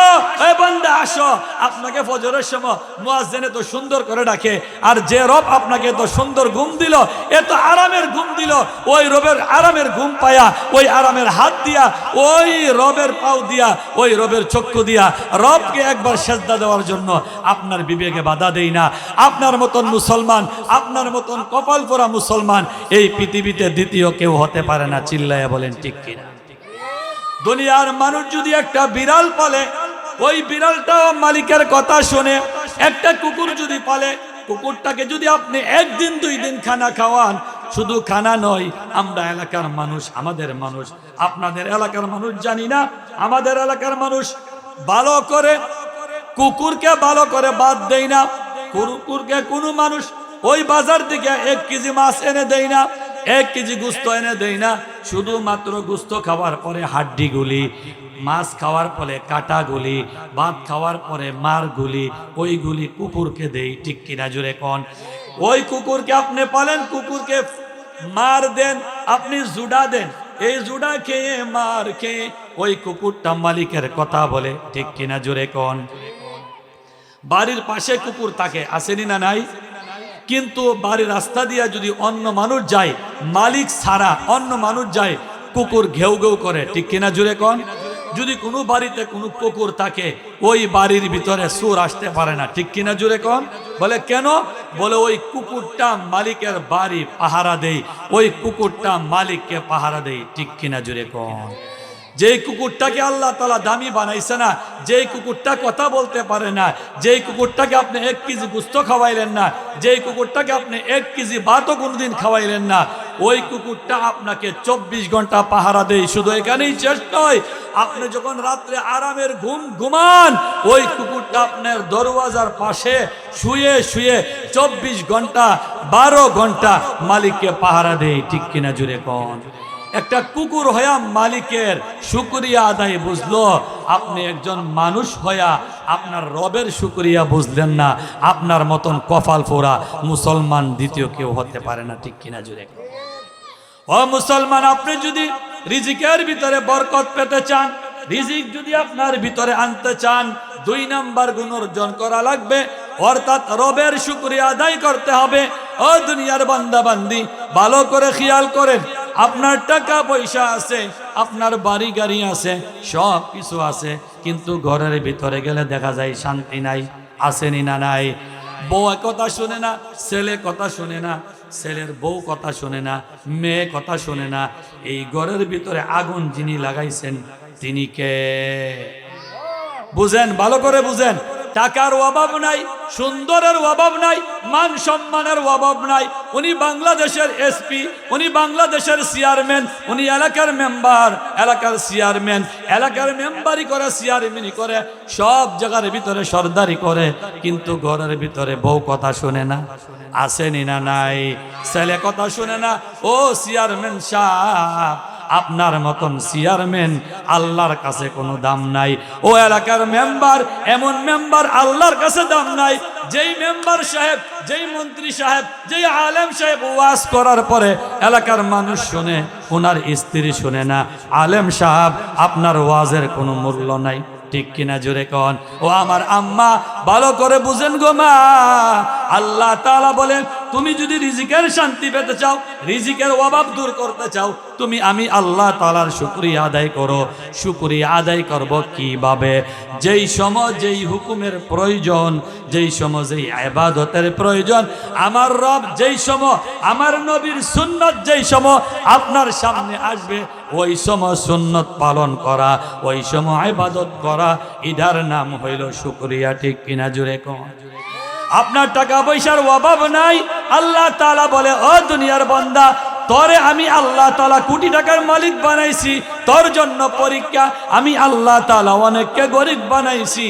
এ বান্দা আসো। আপনাকে ফজরের সময় মুয়াজ্জিন তো সুন্দর করে ডাকে, আর যে রব আপনাকে তো সুন্দর ঘুম দিল, এত আরামের ঘুম দিল, ওই রবের আরামের ঘুম পায়া, ওই আরামের হাত দিয়া, ওই রবের পাও দিয়া, ওই রবের চক্ষু দিয়া রবকে একবার সেজদা দেওয়ার জন্য আপনার বিবেকে বাধা দেই না। আপনার মতন মুসলমান, আপনার মতন কপাল পোড়া মুসলমান এই পৃথিবীতে দ্বিতীয় কেউ হতে পারে না। চিল্লায়া বলেন ঠিক কিনা? দুনিয়ার মানুষ যদি একটা বিড়াল পালে, ওই বিড়ালটাও মালিকের কথা শোনে। একটা কুকুর যদি পালে, কুকুরটাকে যদি আপনি একদিন দুই দিন খানা খাওয়ান, শুধু খানা নয়, আমরা এলাকার মানুষ, আমাদের মানুষ, আপনাদের এলাকার মানুষ জানি না, আমাদের এলাকার মানুষ ভালো করে কুকুরকে ভালো করে বাদ দেয় না। কুকুরকে কোনো মানুষ ওই বাজার থেকে 1 কেজি মাছ এনে দেয় না, 1 কেজি গোস্ত এনে দেয় না। শুধুমাত্র গোস্ত খাওয়ার পরে হাড্ডিগুলি, মাছ খাওয়ার পরে কাটাগুলি, ভাত খাওয়ার পরে মারগুলি, ওইগুলি কুকুরকে দেই। ঠিক কিনা জোরে কোন? ওই কুকুরকে আপনি পালেন, কুকুরকে মার দেন, আপনি জুডা দেন, এই জুডা খেয়ে মার খেয়ে ওই কুকুরটা মালিকের কথা বলে। ঠিক কিনা জোরে কোন? বাড়ির পাশে কুকুর থাকে, আসেনি না নাই? কিন্তু বাড়ির রাস্তা দিয়া যদি অন্য মানুষ যায়, মালিক ছাড়া অন্য মানুষ যায়, কুকুর ঘেউ ঘেউ করে। ঠিক কিনা জোরে কোন? যদি কোনো বাড়িতে কোনো কুকুর থাকে, ওই বাড়ির ভিতরে চোর আসতে পারে না। ঠিক কিনা জোরে কোন? বলে কেন? বলে ওই কুকুরটা মালিকের বাড়ি পাহারা দেয়, ওই কুকুরটা মালিককে পাহারা দেয়। ঠিক কিনা জোরে কোন? যেই কুকুরটাকে আল্লাহ তাআলা দামি বানাইছে না, যেই কুকুরটা কথা বলতে পারে না, যেই কুকুরটাকে আপনি 1 কেজি গোস্ত খাওয়াইলেন না, যেই কুকুরটাকে আপনি 1 কেজি ভাতও কোনোদিন খাওয়াইলেন না, ওই কুকুরটা আপনাকে 24 ঘন্টা পাহারা দেয়। শুধু এখানেই শেষ নয়, আপনি যখন রাত্রে আরামের ঘুম ঘুমান, ওই কুকুরটা আপনার দরওয়াজার পাশে শুয়ে শুয়ে 24 ঘন্টা 12 ঘন্টা মালিককে পাহারা দেয়। ঠিক কিনা জুড়ে কোন? একটা কুকুর হইয়া মালিকের শুকরিয়া আদায় বুঝলো, আপনি একজন মানুষ হইয়া আপনার রবের শুকরিয়া বুঝলেন না। আপনার মতন কপাল পোড়া মুসলমান দ্বিতীয় কেউ হতে পারে না। ঠিক কিনা জুড়ে? ও মুসলমান, আপনি যদি রিজিকের ভিতরে বরকত পেতে চান, রিজিক যদি আপনার ভিতরে আনতে চান, 2 নাম্বার গুণ অর্জন করা লাগবে, অর্থাৎ রবের শুকরিয়া আদায় করতে হবে। ও দুনিয়ার বান্দা বান্দি, ভালো করে খেয়াল করেন, আপনার টাকা পয়সা আছে, আপনার বাড়ি গাড়ি আছে, সব কিছু আছে, কিন্তু ঘরের ভিতরে গেলে দেখা যায় শান্তি নাই। আসেনি না নাই? বউ কথা শুনে না, ছেলে কথা শুনে না, ছেলের বউ কথা শুনে না, মেয়ে কথা শুনে না। এই ঘরের ভিতরে আগুন যিনি লাগাইছেন তিনি কে? বুঝেন, ভালো করে বুঝেন। টাকার অভাব নাই, সুন্দরের অভাব নাই, মান সম্মানের অভাব নাই। উনি বাংলাদেশের এসপি, উনি বাংলাদেশের চেয়ারম্যান, উনি এলাকার মেম্বার, এলাকার চেয়ারম্যান, এলাকার মেম্বারই করে, চেয়ারম্যানই করে, সব জায়গার ভিতরে সর্দারি করে, কিন্তু ঘরের ভিতরে বউ কথা শুনে না। আসেনি না নাই? ছেলে কথা শুনে না। ও চেয়ারম্যান সাহেব, আপনার মতন চেয়ারম্যান আল্লাহর কাছে কোনো দাম নাই। ও এলাকার মেম্বার, এমন মেম্বার আল্লাহর কাছে দাম নাই। যেই মেম্বার সাহেব, যেই মন্ত্রী সাহেব, যেই আলেম সাহেব ওয়াজ করার পরে এলাকার মানুষ শুনে, ওনার স্ত্রী শুনে না, আলেম সাহেব আপনার ওয়াজের কোনো মূল্য নাই। ঠিক কিনা জোরে কোন? ও আমার আম্মা, ভালো করে বুঝেন গো মা, আল্লাহ তাআলা বলেন, তুমি যদি রিজিকের শান্তি পেতে চাও, রিজিকের অভাব দূর করতে চাও, তুমি আমি আল্লাহ তাআলার শুকরিয়া আদায় করো। শুকরিয়া আদায় করব কিভাবে? যেই সময় যেই হুকুমের প্রয়োজন, যেই সময় যেই ইবাদতের প্রয়োজন, আমার রব যেই সময়, আমার নবীর সুন্নাত যেই সময় আপনার সামনে আসবে, ওই সময় সুন্নত পালন করা, ওই সময় ইবাদত করা, এটার নাম হইল শুকরিয়া। ঠিক কিনা জোরে কোন? আপনার টাকা পয়সার অভাব নাই, আল্লাহ তাআলা বলে, ও দুনিয়ার বান্দা, তোরে আমি আল্লাহ তাআলা কোটি টাকার মালিক বানাইছি, তোর জন্য পরীক্ষা। আমি আল্লাহ তাআলা অনেককে গরিব বানাইছি,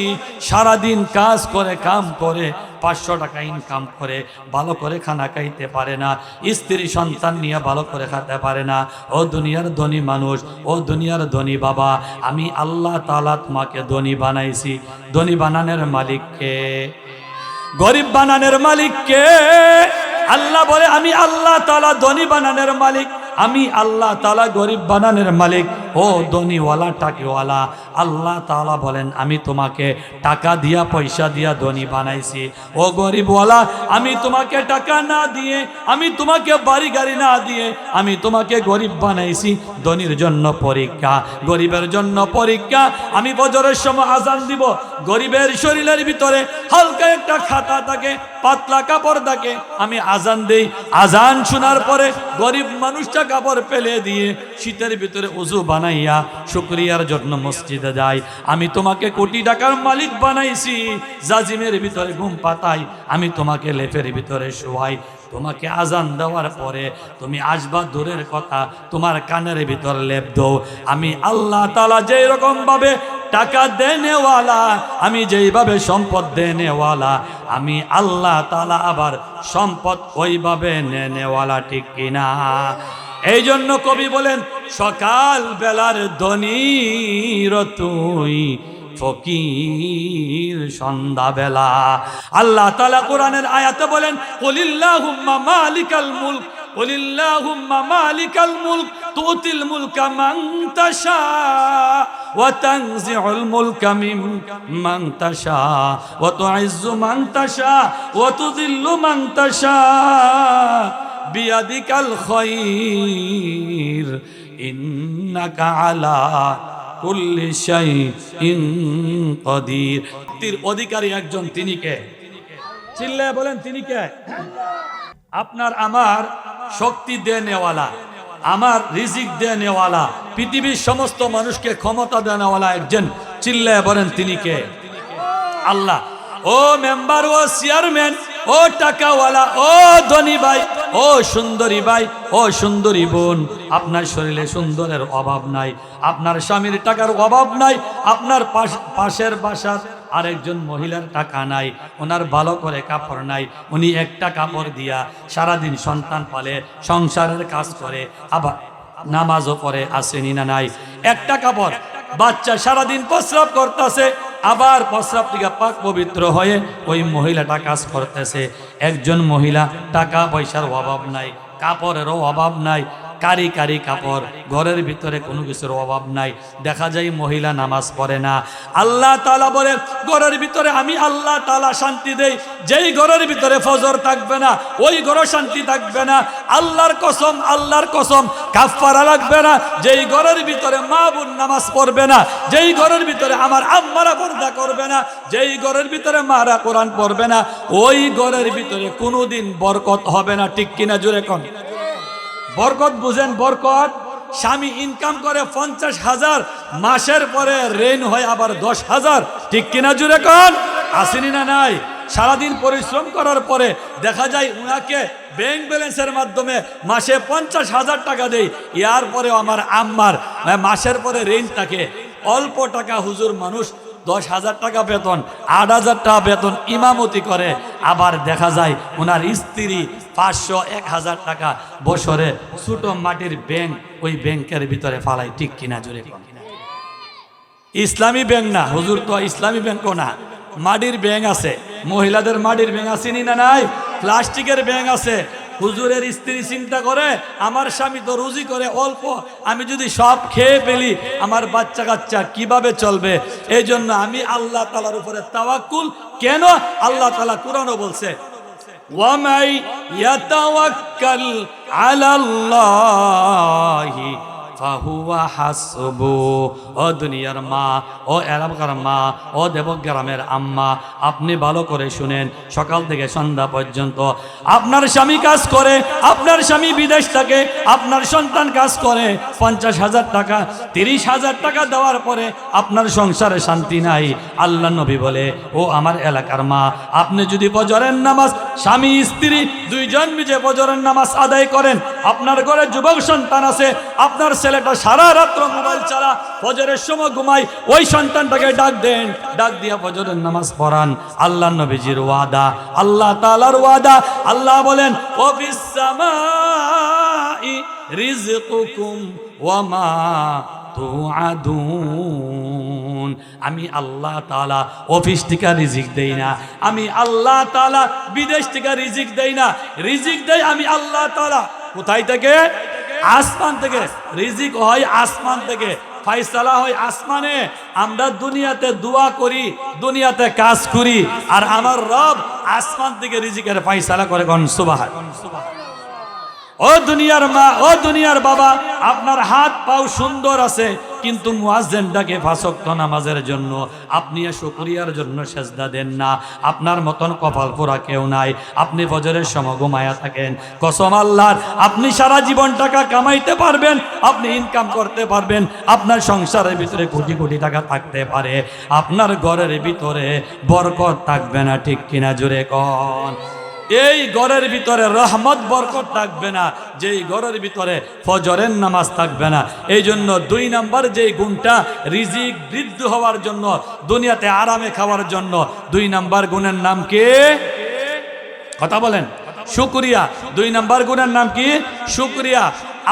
সারাদিন কাজ করে, কাম করে, 500 টাকা ইনকাম করে, ভালো করে খানা খাইতে পারে না, স্ত্রী সন্তান নিয়ে ভালো করে খেতে পারে না। ও দুনিয়ার ধনী মানুষ, ও দুনিয়ার ধনী বাবা, আমি আল্লাহ তাআলা তোমাকে ধনী বানাইছি। ধনী বানানোর মালিককে? গরিব বানানোর মালিককে? আল্লাহ বলে, আমি আল্লাহ তাআলা ধনী বানানোর মালিক, আমি আল্লাহ তাআলা গরিব বানানোর মালিক। ও ধনীওয়ালা টাকিওয়ালা, আল্লাহ তাআলা বলেন আমি তোমাকে টাকা দিয়া পয়সা দিয়া ধনী বানাইছি। ও গরিবওয়ালা, আমি তোমাকে টাকা না দিয়ে, আমি তোমাকে বাড়ি গাড়ি না দিয়ে, আমি তোমাকে গরিব বানাইছি ধনীর জন্য পরীক্ষা, গরিবের জন্য পরীক্ষা। আমি ফজরের সময় আজান দিব, গরিবের শরীরের ভিতরে হালকা একটা খাতা থাকে, পাতলা কাপড় থাকে, আমি আজান দেই। আজান শোনার পরে গরিব মানুষটা কাপড় ফেলে দিয়ে শীতের ভিতরে ওযু বানাইয়া শুকরিয়ার জন্য মসজিদে যায়। আমি তোমাকে কোটি টাকার মালিক বানাইছি, জাজিমের ভিতরে ঘুম পাতাই, আমি তোমাকে লেপের ভিতরে শোয়াই। তোমাকে আজান দেওয়ার পরে তুমি আসবা দূরের কথা, তোমার কানের ভিতর লেপ দো। আমি আল্লাহ তাআলা যেই রকম ভাবে টাকা দেনেওয়ালা, আমি যেইভাবে সম্পদ দেনেওয়ালা, আমি আল্লাহ তাআলা আবার সম্পদ ওইভাবে নেনেওয়ালা, ঠিক কিনা? এই জন্য কবি বলেন সকাল বেলার ধনীর তুই ফকির সন্ধ্যাবেলা। আল্লাহ তাআলা কোরআনের আয়াতে বলেন কুলিল্লাহুম্মা মালিকাল মুলক, কুলিল্লাহুম্মা মালিকাল মুলক তুতিল মুলকা মান তাশা ওয়া তানজিউল মুলকা মিম্মান তাশা ওয়া তুইজ্জু মান তাশা ওয়া তুযিল্লু মান তাশা বিয়াদিকাল খায়র ইন্নাকা আলা কুল্লি শাইইন কাদির। মুক্তির অধিকারী একজন, তিনি কে? চিল্লায় বলেন তিনি কে? আপনার আমার শক্তি দেনেওয়ালা, আমার রিজিক দেনেওয়ালা, পৃথিবীর সমস্ত মানুষকে ক্ষমতা দেনেওয়ালা একজন, চিল্লায় বলেন তিনি কে? আল্লাহ। ও মেম্বার, ও চেয়ারম্যান, ও টাকাওয়ালা, ও ধনী ভাই, ও সুন্দরী ভাই, ও সুন্দরী বোন, আপনার শরীরে সুন্দরের অভাব নাই, আপনার স্বামীর টাকার অভাব নাই, আপনার পাশের বাসার আরেকজন মহিলার টাকা নাই, ওনার ভালো করে কাপড় নাই, উনি একটা কাপড় দিয়া সারাদিন সন্তান পালে, সংসারের কাজ করে, আবার নামাজও পড়ে, আসেনি না নাই? একটা কাপড়, বাচ্চা সারাদিন প্রস্রাব করতেছে, আবার প্রস্রাব থেকে পাক পবিত্র হয়ে ওই মহিলাটা কাজ করতেছে। একজন মহিলা টাকা পয়সার অভাব নাই, কাপড়েরও অভাব নাই, কারি কারি কাপড়, ঘরের ভিতরে কোনো কিছুর অভাব নাই, দেখা যায় মহিলা নামাজ পড়ে না। আল্লাহ তাআলা বলে ঘরের ভিতরে আমি আল্লাহ তাআলা শান্তি দেই, যেই ঘরের ভিতরে ফজর থাকবে না ওই ঘরে শান্তি থাকবে না। আল্লাহর কসম, আল্লাহর কসম, কাফারা লাগবে না। যেই ঘরের ভিতরে মা বোন নামাজ পড়বে না, যেই ঘরের ভিতরে আমার আম্মারা পর্দা করবে না, যেই ঘরের ভিতরে মারা কোরআন পড়বে না, ওই ঘরের ভিতরে কোনোদিন বরকত হবে না, ঠিক কিনা? জোরে কোন বরকত বুঝেন? বরকত, স্বামী ইনকাম করে 50,000, মাসের পরে ঋণ হয় আবার 10,000, ঠিক কিনা? জুড়ে কোন আসেনি না নাই? সারাদিন পরিশ্রম করার পরে দেখা যায় উনাকে ব্যাংক ব্যালেন্সের মাধ্যমে মাসে 50,000 টাকা দেয়, ইয়ার পরে আমার আম্মার মাসের পরে ঋণ থাকে অল্প টাকা। হুজুর মানুষ 10,000 টাকা বেতন, 8,000 টাকা বেতন, ইমামতি করে, আবার দেখা যায় ওনার স্ত্রী 500-1,000 টাকা বছরে ছোট মাটির ব্যাংক, ওই ব্যাংকের ভিতরে ফালাই, ঠিক কিনা? জোরে ইসলামী ব্যাংক না হুজুর, তো ইসলামী ব্যাংকও না, মাটির ব্যাংক আছে, মহিলাদের মাটির ব্যাংক আসেনি না নাই? প্লাস্টিকের ব্যাংক আছে। হুজুরের স্ত্রী চিন্তা করে আমার স্বামী তো রুজি করে অল্প, আমি যদি সব খেয়ে ফেলি আমার বাচ্চা কাচ্চা কিভাবে চলবে? এই জন্য আমি আল্লাহ তাআলার উপরে তাওয়াক্কুল। কেন? আল্লাহ তাআলা কোরআনও বলছে ওয়ামাই ইয়াতাওয়াক্কাল আলাল্লাহি ফাহুয়া হাসবু। ও দুনিয়ার মা, ও এলাকার মা, ও দেবগ্রামের আম্মা, আপনি ভালো করে শুনেন, সকাল থেকে সন্ধ্যা পর্যন্ত আপনার স্বামী কাজ করে, আপনার স্বামী বিদেশ থাকে, আপনার সন্তান কাজ করে, 50,000 টাকা 30,000 টাকা দেওয়ার পরে আপনার সংসারে শান্তি নাই। আল্লাহ নবী বলে ও আমার এলাকার মা, আপনি যদি ফজরের নামাজ স্বামী স্ত্রী দুইজন মিলে ফজরের নামাজ আদায় করেন, আপনার ঘরে যুবক সন্তান আছে, আপনার ছেলেটা সারা রাত্র মোবাইল চালা, ফজরের সময় ঘুমায়, ওই সন্তানটাকে ডাক দেন, ডাক দিয়া ফজরের নামাজ পড়ান। আল্লাহ নবীজির ওয়াদা, আল্লাহ তাআলার ওয়াদা। আল্লাহ বলেন ও ফিস সামাই রিজকুকুম ওয়া মা তুআদুন। আমি আল্লাহ তাআলা অফিস থেকে রিজিক দেই না, আমি আল্লাহ তাআলা বিদেশ থেকে রিজিক দেই না, রিজিক দেই আমি আল্লাহ তাআলা। কোথায় থেকে? আসমান থেকে রিজিক হয়, আসমান থেকে ফায়সালা হয় আসমানে। আমরা দুনিয়াতে দোয়া করি, দুনিয়াতে কাজ করি, আর আমার রব আসমান থেকে রিজিকের ফায়সালা করে। কোন সুবহানাল্লাহ। ও দুনিয়ার মা, ও দুনিয়ার বাবা, আপনার হাত পাও সুন্দর আছে, কিন্তু মুয়াজ্জিনটাকে 5 ওয়াক্ত নামাজের জন্য আপনি শুকরিয়ার জন্য সেজদা দেন না। আপনার মতন কপাল পোড়া কেউ নাই। আপনি ফজরের সময় ঘুমায়া থাকেন, কসম আল্লাহর, আপনি সারা জীবন টাকা কামাইতে পারবেন, আপনি ইনকাম করতে পারবেন, আপনার সংসারের ভিতরে কোটি কোটি টাকা থাকতে পারে, আপনার ঘরের ভিতরে বরকত থাকবে না। ঠিক কিনা জোরে কোন? এই ঘরের ভিতরে রহমত বরকত থাকবে না, যেই ঘরের ভিতরে ফজরের নামাজ থাকবে না। এই জন্য 2 নাম্বার যেই গুণটা রিজিক বৃদ্ধি হওয়ার জন্য, দুনিয়াতে আরামে খাওয়ার জন্য, 2 নাম্বার গুণের নাম কি? কথা বলেন। শুকরিয়া। 2 নাম্বার গুণের নাম কি? শুকরিয়া।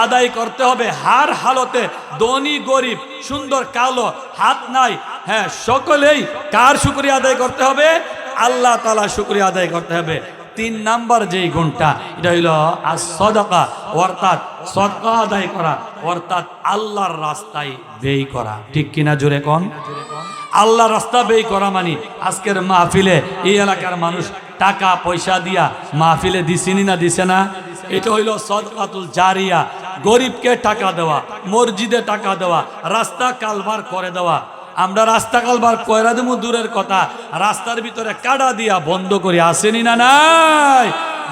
আদায় করতে হবে হার হালতে, ধনী গরিব, সুন্দর কালো, হাত নাই, হ্যাঁ, সকলেই কার শুকরিয়া আদায় করতে হবে? আল্লাহ তাআলা শুকরিয়া আদায় করতে হবে। 3 নাম্বার যেই গুণটা, এটা হইল as-সাদাকা, অর্থাৎ সদকা আদায় করা, অর্থাৎ আল্লাহর রাস্তায় ব্যয় করা। ঠিক কিনা জোরে কোন? আল্লাহর রাস্তা ব্যয় করা মানে আজকের মাহফিলে এই এলাকার মানুষ টাকা পয়সা দিয়া মাহফিলে দিছিনি না, দিছে না? এটা হইল সদকাতুল জারিয়া। গরিবকে টাকা দেওয়া, মসজিদে টাকা দেওয়া, রাস্তা কালভার করে দেওয়া। আমরা রাস্তা কালভার কয়রা দেবো দূরের কথা, রাস্তার ভিতরে কাটা দিয়া বন্ধ করি, আসেনি না? নাই।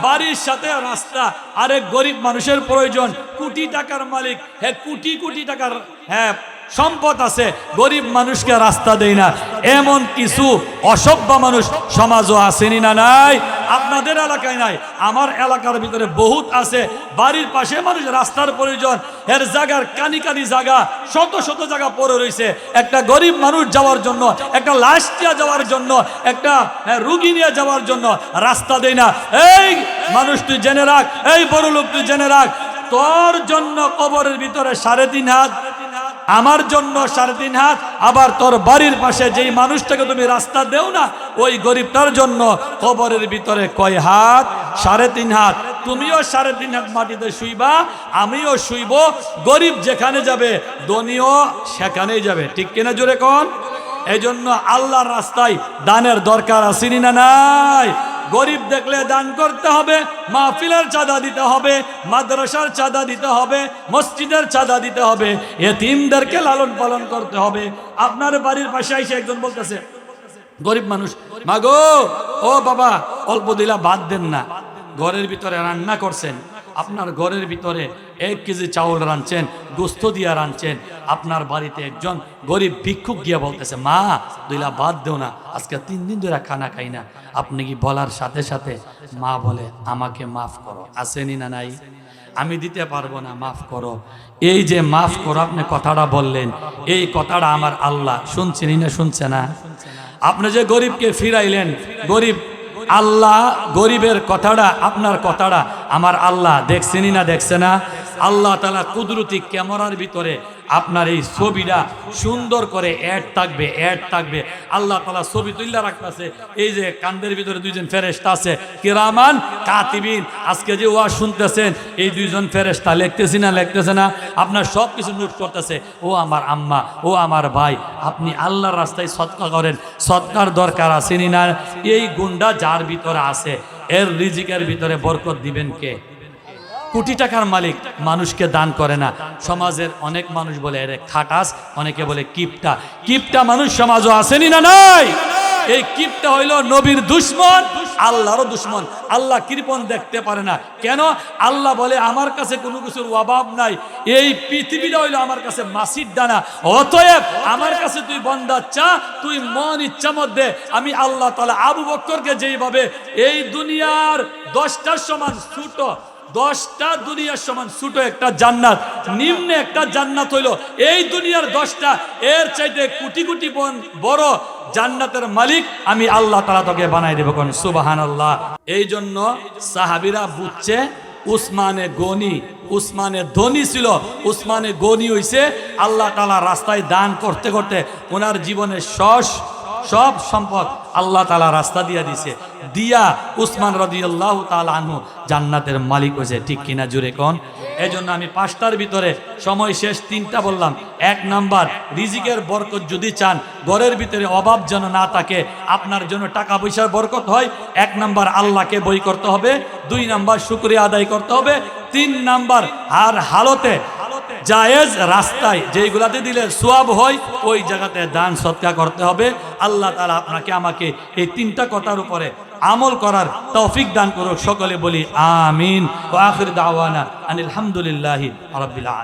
বাড়ির সাথে রাস্তা, আরেক গরিব মানুষের প্রয়োজন, কোটি টাকার মালিক, হ্যাঁ, কোটি কোটি টাকার, হ্যাঁ, সম্পদ আছে, গরিব মানুষকে রাস্তা দেয় না। এমন কিছু অসভ্য মানুষ সমাজও আসেনি না? নাই। আপনাদের এলাকায় নাই, আমার এলাকার ভিতরে বহুত আছে। বাড়ির পাশে মানুষ রাস্তার প্রয়োজন, এর জায়গার কানি কানি জায়গা, শত শত জায়গা পড়ে রয়েছে, একটা গরিব মানুষ যাওয়ার জন্য, একটা লাশ নিয়ে যাওয়ার জন্য, একটা রুগী নিয়ে যাওয়ার জন্য রাস্তা দেয় না। এই মানুষ তুই জেনে রাখ, এই বড় লোক তুই জেনে রাখ, তোর জন্য কবরের ভিতরে 3.5 হাত, আমার জন্য 3.5 হাত, আবার তোর বাড়ির পাশে যেই মানুষটাকে তুমি রাস্তা দেও না, ওই গরিবটার জন্য কবরের ভিতরে কয় হাত? 3.5 হাত। তুমিও 3.5 হাত মাটিতে শুইবা, আমিও শুইব। গরিব যেখানে যাবে, ধনীও সেখানেই যাবে। ঠিক কিনা জোরে কোন? এই জন্য আল্লাহর রাস্তায় দানের দরকার আসেনি না? নাই। গরিব দেখলে দান করতে হবে, মাহফিলের চাঁদা দিতে হবে, মাদ্রাসার চাঁদা দিতে হবে, মসজিদের চাঁদা দিতে হবে, এতিমদেরকে লালন পালন করতে হবে। আপনার বাড়ির পাশে এসে একজন বলতেছে, গরিব মানুষ, মাগো, ও বাবা, অল্প দিলা বাদ দেন না, ঘরের ভিতরে রান্না করছেন, আপনার ঘরের ভিতরে 1 কেজি চাউল রাঁধছেন, গোস্ত দিয়া রাঁধছেন, আপনার বাড়িতে একজন গরিব ভিক্ষুক গিয়া বলতেছে, মা, দুইলা বাদ দেও না, আজকে 3 দিন ধরে খানা খাই না। আপনি কি বলার সাথে সাথে মা বলে, আমাকে মাফ করো? আসেনি না? নাই। আমি দিতে পারবো না, মাফ করো। এই যে মাফ করো আপনি কথাটা বললেন, এই কথাটা আমার আল্লাহ শুনছেনি না? শুনছে না? আপনি যে গরিবকে ফিরাইলেন, গরিব আল্লাহ, গরিবের কথাটা, আপনার কথাটা আমার আল্লাহ দেখছেনি না? দেখছে না? আল্লাহ তাআলা কুদরতি ক্যামেরার ভিতরে আপনার এই ছবিটা সুন্দর করে অ্যাড থাকবে, অ্যাড থাকবে। আল্লাহ তাআলা ছবি তুইলা রাখতেছে। এই যে কান্দের ভিতরে 2জন ফেরেশতা আছে, কিরামান কাতিবিন। আজকে যে ওয়াজ শুনতেছেন, এই 2জন ফেরেশতা লিখতেছি না? লিখতেছে না? আপনার সব কিছু নোট করতেছে। ও আমার আম্মা, ও আমার ভাই, আপনি আল্লাহর রাস্তায় সদকা করেন, সদকার দরকার আসেনি না? এই গুণটা যার ভিতরে আছে, এর রিজিকের ভিতরে বরকত দিবেন কে? কোটি টাকার মালিক মানুষকে দান করে না। সমাজের অনেক মানুষ বলে এরে খাটাস, অনেকে বলে কিপটা। কিপটা মানুষ সমাজও আসেনি না? নাই। এই কিপটা হইল নবীর দুশ্মন, আল্লাহরও দুশ্মন। আল্লাহ কৃপণ দেখতে পারে না। কেন? আল্লাহ বলে, আমার কাছে কোনো কিছুর অভাব নাই, এই পৃথিবীটা হইলো আমার কাছে মাছির দানা, অতএব আমার কাছে তুই বন্দা চা, তুই মন ইচ্ছা মধ্যে। আমি আল্লাহ তাআলা আবু বকরকে যেইভাবে এই দুনিয়ার 10টার সমান ছোট, 10টা দুনিয়ার সমান ছোট একটা জান্নাত, নিম্নে একটা জান্নাত হইলো এই দুনিয়ার 10টা, এর চাইতে কোটি কোটি বড় জান্নাতের মালিক আমি আল্লাহ তাআলা তোকে বানাই দেব। কোন সুবহানাল্লাহ। এই জন্য সাহাবীরা বুঝছে উসমানে গনি, উসমানে ধনী ছিল, উসমানে গনি হইছে আল্লাহ তাআলা রাস্তায় দান করতে করতে ওনার জীবনের সব সম্পদ আল্লাহ তাআলা রাস্তা দিয়া দিছে, দিয়া উসমান রাদিয়াল্লাহু তাআলা আনহু জান্নাতের মালিক হয়েছে। ঠিক কিনা জুড়ে কোন? এই জন্য আমি 5টার ভিতরে, সময় শেষ, 3টা বললাম। 1 নাম্বার, রিজিকের বরকত যদি চান, ঘরের ভিতরে অভাব যেন না থাকে, আপনার জন্য টাকা পয়সার বরকত হয়, 1 নাম্বার আল্লাহকে বই করতে হবে, 2 নাম্বার শুকরিয়া আদায় করতে হবে, 3 নাম্বার আর হালতে জায়েজ রাস্তায় যেইগুলাতে দিলে সোয়াব হয় ওই জায়গাতে দান সদকা করতে হবে। আল্লাহ তাআলা আপনাকে আমাকে এই 3টা কথার উপরে আমল করার তৌফিক দান করুক। সকলে বলি আমিন। ওয়া আখির দাওয়ানা আনিল হামদুলিল্লাহি রাব্বিল আলামিন।